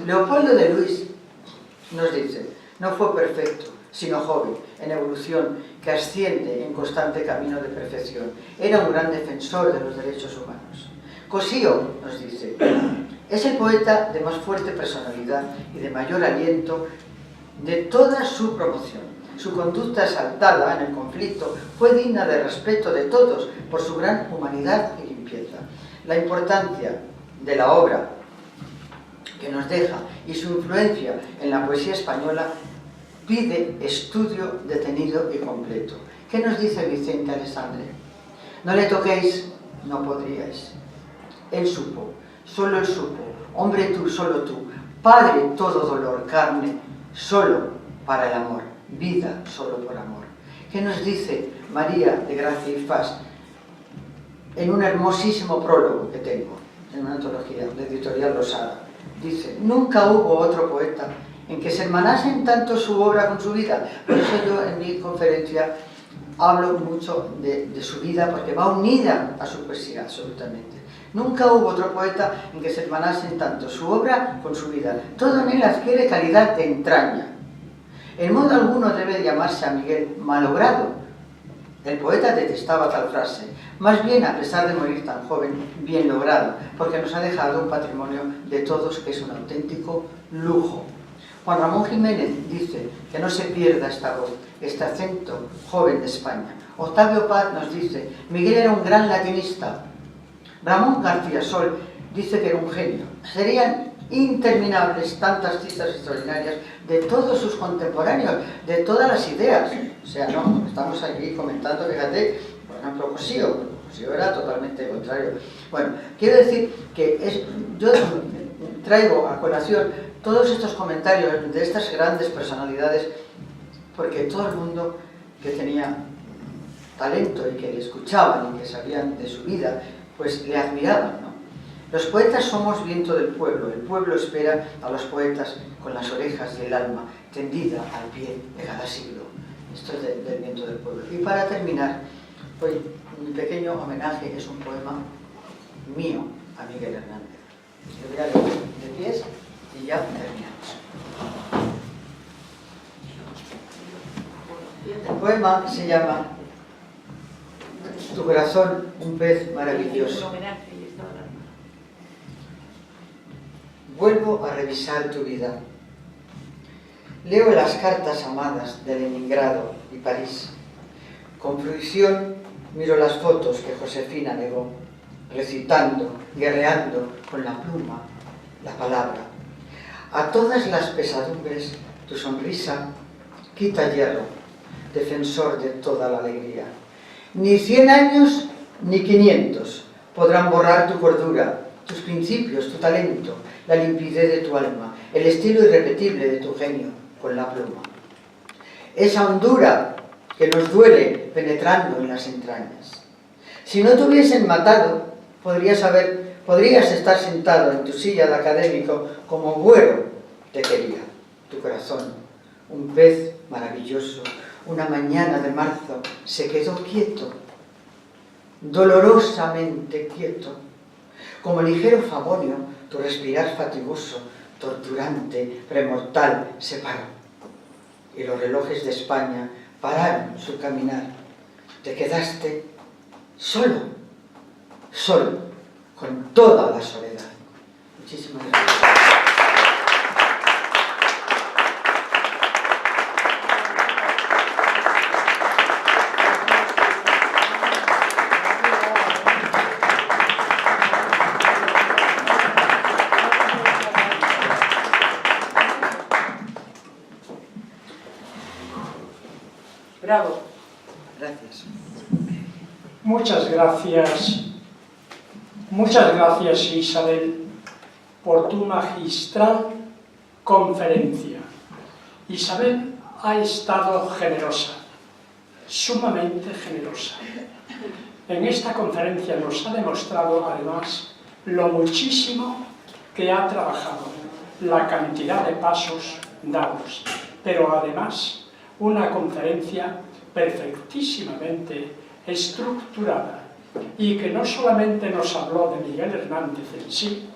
Leopoldo de Luis nos dice: no fue perfecto, sino joven, en evolución, que asciende en constante camino de perfección. Era un gran defensor de los derechos humanos. Cosío nos dice: es el poeta de más fuerte personalidad y de mayor aliento de toda su promoción. Su conducta exaltada en el conflicto fue digna de respeto de todos por su gran humanidad y limpieza. La importancia de la obra que nos deja y su influencia en la poesía española pide estudio detenido y completo. ¿Qué nos dice Vicente Alessandre? No le toquéis, no podríais. Él supo, solo él supo, hombre tú, solo tú, padre todo dolor, carne, solo para el amor, vida solo por amor. ¿Qué nos dice María de Gracia y Fas en un hermosísimo prólogo que tengo en una antología de Editorial Losada? Dice: nunca hubo otro poeta en que se hermanasen tanto su obra con su vida. Por eso yo en mi conferencia hablo mucho de su vida, porque va unida a su poesía, absolutamente. Nunca hubo otro poeta en que se hermanasen tanto su obra con su vida. Todo en él adquiere calidad de entraña. En modo alguno debe llamarse a Miguel malogrado. El poeta detestaba tal frase. Más bien, a pesar de morir tan joven, bien logrado, porque nos ha dejado un patrimonio de todos que es un auténtico lujo. Juan Ramón Jiménez dice que no se pierda esta voz, este acento joven de España. Octavio Paz nos dice: Miguel era un gran latinista. Ramón García Sol dice que era un genio. Serían interminables tantas citas extraordinarias de todos sus contemporáneos, de todas las ideas. O sea, no, estamos aquí comentando, fíjate, por ejemplo, Cosío era totalmente contrario. Bueno, quiero decir que yo traigo a colación todos estos comentarios de estas grandes personalidades, porque todo el mundo que tenía talento y que le escuchaban y que sabían de su vida, pues le admiraban, ¿no? Los poetas somos viento del pueblo. El pueblo espera a los poetas con las orejas y el alma tendida al pie de cada siglo. Esto es del viento del pueblo. Y para terminar, hoy mi pequeño homenaje es un poema mío a Miguel Hernández. Lo voy a leer de pies y ya terminamos. poema se llama Tu corazón, un pez maravilloso. Vuelvo a revisar tu vida. Leo las cartas amadas de Leningrado y París. Con fruición miro las fotos que Josefina negó, recitando, guerreando con la pluma, la palabra. A todas las pesadumbres, tu sonrisa quita hierro, defensor de toda la alegría. Ni 100 años ni 500 podrán borrar tu cordura, tus principios, tu talento, la limpidez de tu alma, el estilo irrepetible de tu genio con la pluma. Esa hondura que nos duele penetrando en las entrañas. Si no te hubiesen matado, podrías estar sentado en tu silla de académico como Güero te quería. Tu corazón, un pez maravilloso, una mañana de marzo, se quedó quieto, dolorosamente quieto. Como ligero fagonio, tu respirar fatigoso, torturante, premortal, se paró. Y los relojes de España pararon su caminar. Te quedaste solo, solo, con toda la soledad. Muchísimas gracias. Bravo. Gracias. Muchas gracias Isabel por tu magistral conferencia. Isabel ha estado generosa, sumamente generosa. En esta conferencia nos ha demostrado además lo muchísimo que ha trabajado, la cantidad de pasos dados, pero además una conferencia perfectísimamente estructurada y que no solamente nos habló de Miguel Hernández en sí,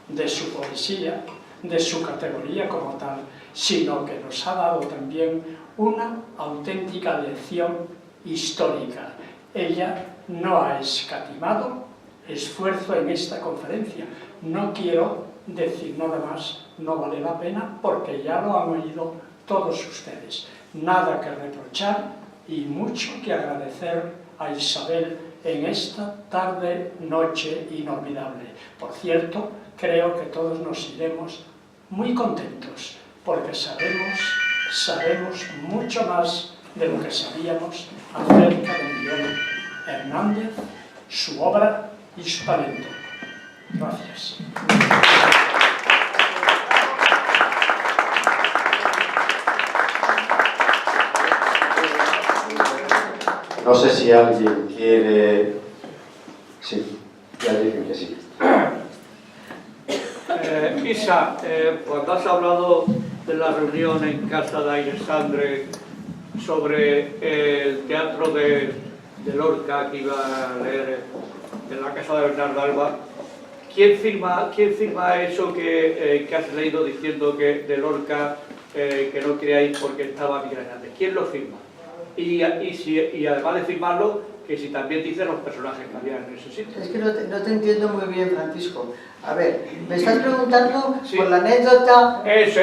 de su poesía, de su categoría como tal, sino que nos ha dado también una auténtica lección histórica. Ella no ha escatimado esfuerzo en esta conferencia. No quiero decir nada más, no vale la pena, porque ya lo han oído todos ustedes. Nada que reprochar y mucho que agradecer a Isabel en esta tarde-noche inolvidable. Por cierto, creo que todos nos iremos muy contentos, porque sabemos mucho más de lo que sabíamos acerca de Miguel Hernández, su obra y su talento. Gracias. No sé si alguien quiere... Sí, ya dicen que sí. Isa, cuando has hablado de la reunión en casa de Alexandre sobre el teatro de Lorca que iba a leer en la casa de Bernardo Alba, ¿quién firma eso que has leído diciendo que de Lorca que no quería ir porque estaba Miguel Hernández? ¿Quién lo firma? Y además de firmarlo, que si también dice los personajes que había en ese sitio. Es que no te entiendo muy bien, Francisco. A ver, me estás preguntando sí, por la anécdota... Eso,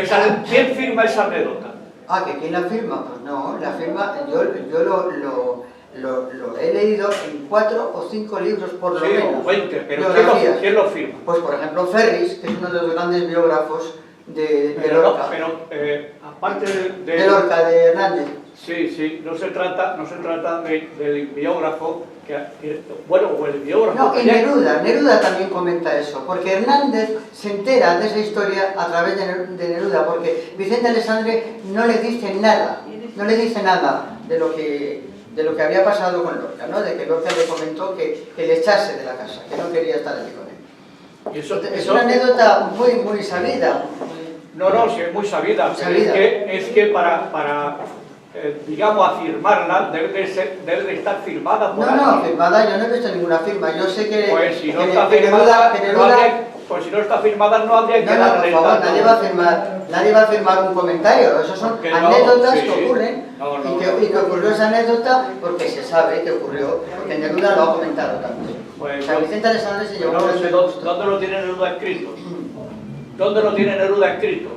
¿quién firma esa anécdota? Ah, ¿que quién la firma? Pues no, la firma... Yo lo he leído en 4 o 5 libros por lo menos. 20, pero ¿quién lo firma? Pues por ejemplo Ferris, que es uno de los grandes biógrafos de Lorca. Aparte de Lorca, de Hernández. Sí, no se trata del biógrafo, bueno, o el biógrafo... No, y Neruda también comenta eso, porque Hernández se entera de esa historia a través de Neruda, porque Vicente Alessandre no le dice nada de lo que había pasado con Lorca, ¿no? De que Lorca le comentó que le echase de la casa, que no quería estar allí con él. Es una anécdota muy sabida. No, sí, es muy sabida. Es que para digamos, afirmarla, debe de estar firmada por alguien. No, firmada, yo no he visto ninguna firma. Yo sé que, pues si no está firmada, pues si no está firmada no habría que No, no, por darle favor, tanto. nadie va a firmar un comentario. Esos son Porque no, anécdotas sí. que ocurren y que ocurrió esa anécdota porque se sabe que ocurrió, porque Neruda lo ha comentado también. Pues, O sea, Vicente Alessandri se llevó no un sé premio. dónde lo tiene Neruda escrito. ¿Dónde lo tiene Neruda escrito?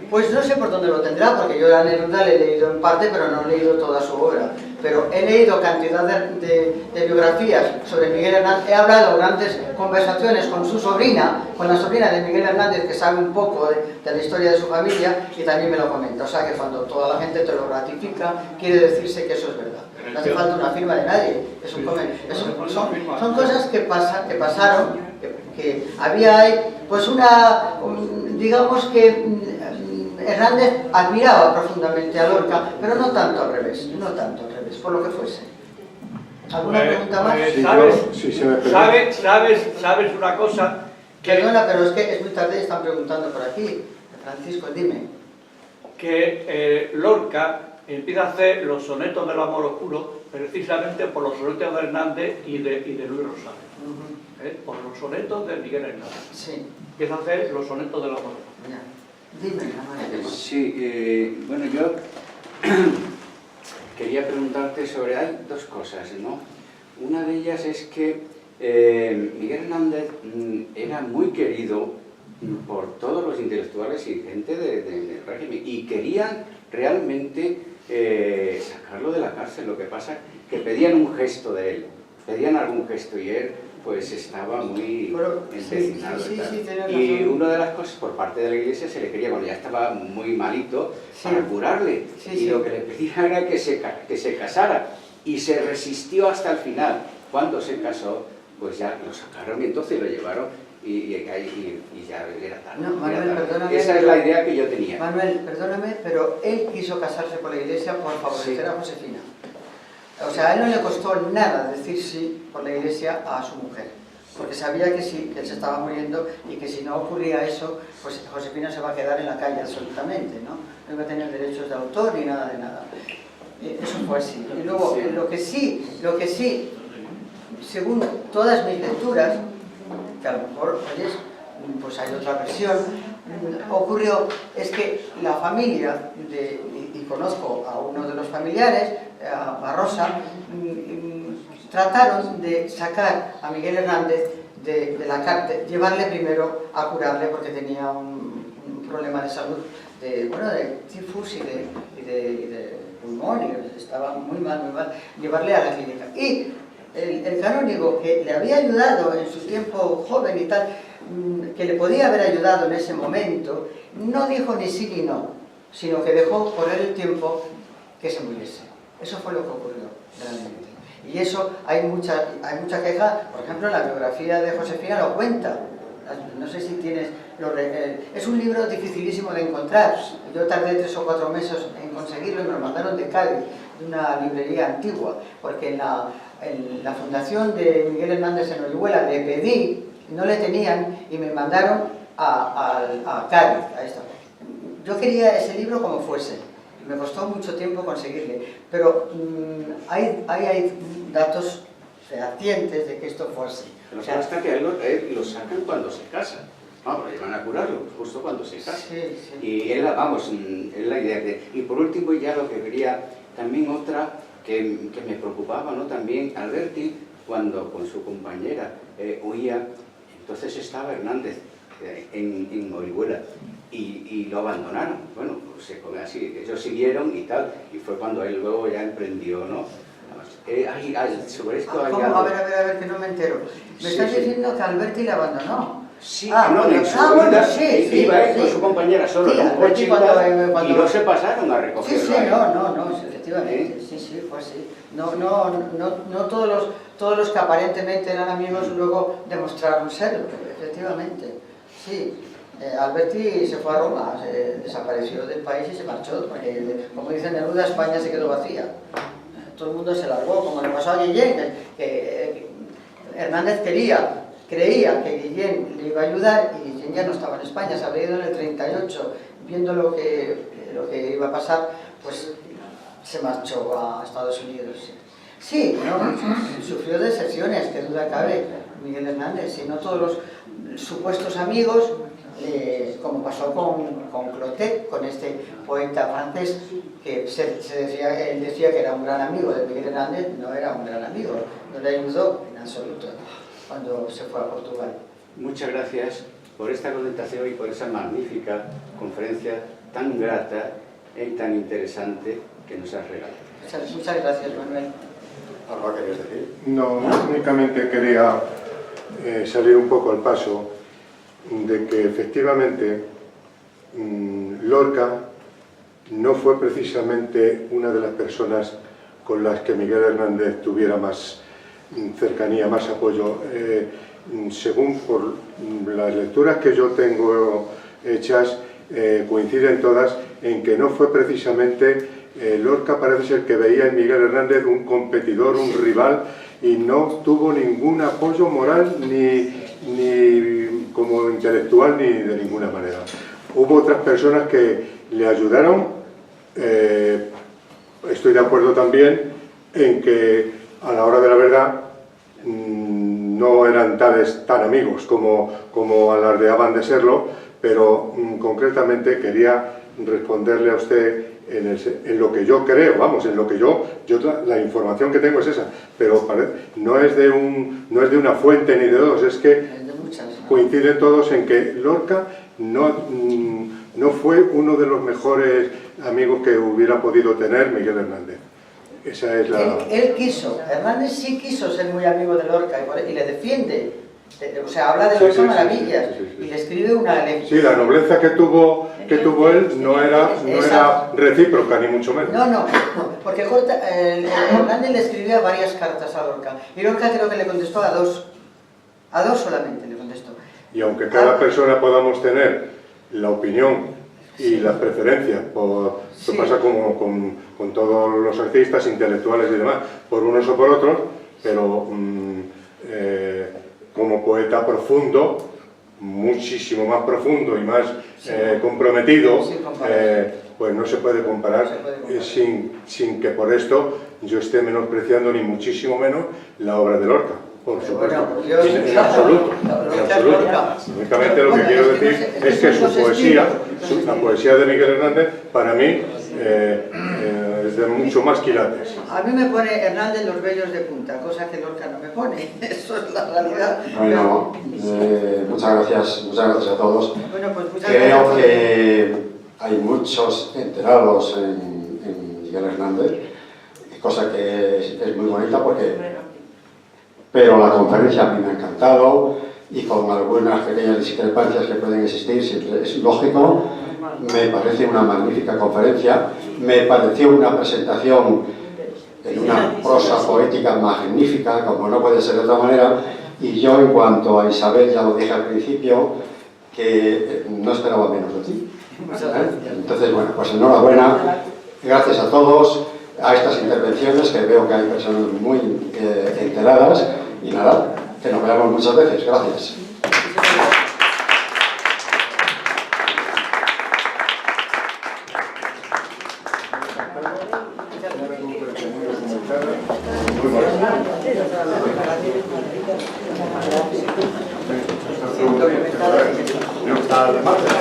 Pues no sé por dónde lo tendrá, porque yo a Neruda le he leído en parte, pero no he leído toda su obra. Pero he leído cantidad de biografías sobre Miguel Hernández. He hablado grandes conversaciones con su sobrina, con la sobrina de Miguel Hernández, que sabe un poco de la historia de su familia, y también me lo comenta. O sea que cuando toda la gente te lo ratifica, quiere decirse que eso es verdad. No hace falta una firma de nadie. Son cosas que pasaron, que había ahí, pues digamos que Hernández admiraba profundamente a Lorca, pero no tanto al revés, por lo que fuese. ¿Alguna pregunta más? Pues, Sí, ¿sabes? si se me permite. ¿Sabes una cosa? Perdona, pero es que es muy tarde y están preguntando por aquí. Francisco, dime. Que Lorca empieza a hacer los sonetos del amor oscuro precisamente por los sonetos de Hernández y de Luis Rosario. Por los sonetos de Miguel Hernández. Sí. Empieza a hacer los sonetos del amor oscuro. Ya. Dime, Amaya. Sí, bueno, yo quería preguntarte sobre... Hay dos cosas, ¿no? Una de ellas es que Miguel Hernández era muy querido por todos los intelectuales y gente del régimen, y querían realmente sacarlo de la cárcel. Lo que pasa es que pedían un gesto de él, pedían algún gesto, y él pues estaba muy empecinado. Sí, tienes Y razón. una de las cosas por parte de la Iglesia se le quería, cuando ya estaba muy malito, para curarle. Y lo que le pedían era que se casara, y se resistió hasta el final. Cuando se casó, pues ya lo sacaron y entonces lo llevaron y ya era tarde. No, Manuel, perdóname. Esa es la idea que yo tenía. Manuel, perdóname, pero él quiso casarse por la Iglesia por favorecer a Josefina. O sea, a él no le costó nada decir sí por la Iglesia a su mujer, porque sabía que sí, que él se estaba muriendo y que si no ocurría eso, pues Josefina se va a quedar en la calle absolutamente, ¿no? No iba a tener derechos de autor ni nada de nada. Eso fue así. Y luego, lo que sí, según todas mis lecturas, que a lo mejor, oyes, pues hay otra versión, ocurrió, es que la familia, y conozco a uno de los familiares, a Rosa, trataron de sacar a Miguel Hernández de la cárcel, llevarle primero a curarle porque tenía un problema de salud, de tifus y de pulmón, y estaba muy mal, llevarle a la clínica. Y el canónigo que le había ayudado en su tiempo joven y tal, que le podía haber ayudado en ese momento, no dijo ni sí ni no, sino que dejó correr el tiempo que se muriese. Eso fue lo que ocurrió realmente. Y eso hay mucha queja, por ejemplo, en la biografía de Josefina lo cuenta. No sé si tienes... es un libro dificilísimo de encontrar. Yo tardé 3 o 4 meses en conseguirlo y me lo mandaron de Cádiz, de una librería antigua, porque en la fundación de Miguel Hernández en Orihuela le pedí, no le tenían, y me mandaron a Cádiz, a esto. Yo quería ese libro como fuese, me costó mucho tiempo conseguirle, pero hay datos fehacientes de que esto fue así. Lo que pasa es que a él lo sacan cuando se casa. Vamos, lo llevan a curarlo justo cuando se casa. Sí. Y él, vamos, es la idea de... Y por último, ya lo que quería, también otra que me preocupaba, ¿no? También Alberti, cuando con su compañera huía, entonces estaba Hernández en Orihuela y lo abandonaron. Bueno, pues se come así, ellos siguieron y tal, y fue cuando él luego ya emprendió, ¿no? Sobre esto hay ¿Cómo? algo... A ver, que no me entero. Me estás diciendo que Alberti le abandonó. Sí, bueno, en su bueno, vida, sí, iba él con su compañera solo Sí, en un coche y cuando- tal, y no se pasaron a recogerlo. Sí, a él. no, efectivamente, sí, fue así. No todos los que aparentemente eran amigos luego demostraron serlo, efectivamente. Sí, Alberti se fue a Roma, se desapareció del país y se marchó, porque como dice Neruda, España se quedó vacía. Todo el mundo se largó, como le pasó a Guillén, que Hernández creía que Guillén le iba a ayudar y Guillén ya no estaba en España, se había ido en el 38, viendo lo que iba a pasar, pues se marchó a Estados Unidos. Sí, sufrió deserciones, que duda cabe, Miguel Hernández, y no todos supuestos amigos, como pasó con Clotet, con este poeta francés, que él decía que era un gran amigo de Miguel Hernández. No era un gran amigo, no le ayudó en absoluto cuando se fue a Portugal. Muchas gracias por esta contestación y por esa magnífica conferencia tan grata y tan interesante que nos has regalado. Muchas gracias, Manuel. ¿Algo querías decir? No, únicamente quería salir un poco al paso de que efectivamente Lorca no fue precisamente una de las personas con las que Miguel Hernández tuviera más cercanía, más apoyo. Según por las lecturas que yo tengo hechas, coinciden todas en que no fue precisamente Lorca, parece ser que veía en Miguel Hernández un competidor, un rival, y no tuvo ningún apoyo moral ni como intelectual ni de ninguna manera. Hubo otras personas que le ayudaron. Estoy de acuerdo también en que a la hora de la verdad no eran tan amigos como alardeaban de serlo, pero concretamente quería responderle a usted en lo que yo creo, vamos, en lo que yo la información que tengo es esa, pero no es de una fuente ni de dos, es que coinciden todos en que Lorca no fue uno de los mejores amigos que hubiera podido tener Miguel Hernández. Esa es la... Él quiso, Hernández sí quiso ser muy amigo de Lorca y le defiende, o sea, habla de Lorca maravillas, y le escribe una... Sí, la nobleza que tuvo él no era recíproca, ni mucho menos. No, porque Hernández le escribía varias cartas a Lorca, y Lorca creo que le contestó a dos solamente le contestó. Y aunque cada persona podamos tener la opinión y las preferencias, esto pasa como con todos los artistas, intelectuales y demás, por unos o por otros, pero como poeta profundo, muchísimo más profundo y más comprometido, pues no se puede comparar sin que por esto yo esté menospreciando ni muchísimo menos la obra de Lorca. Por supuesto, en absoluto. Únicamente lo que quiero decir es que su poesía, la poesía de Miguel Hernández, para mí es de mucho más quilates. A mí me pone Hernández los vellos de punta, cosa que Lorca no me pone, eso es la realidad. Bueno, muchas gracias a todos. Bueno, pues muchas Creo gracias. que hay muchos enterados en Miguel Hernández, cosa que es muy bonita porque... Pero la conferencia a mí me ha encantado y con algunas pequeñas discrepancias que pueden existir, siempre es lógico. Me parece una magnífica conferencia, me pareció una presentación en una prosa poética magnífica, como no puede ser de otra manera, y yo en cuanto a Isabel, ya lo dije al principio, que no esperaba menos de ti. Entonces, bueno, pues enhorabuena, gracias a todos, a estas intervenciones, que veo que hay personas muy enteradas, y nada, que nos veamos muchas veces. Gracias. No está de más.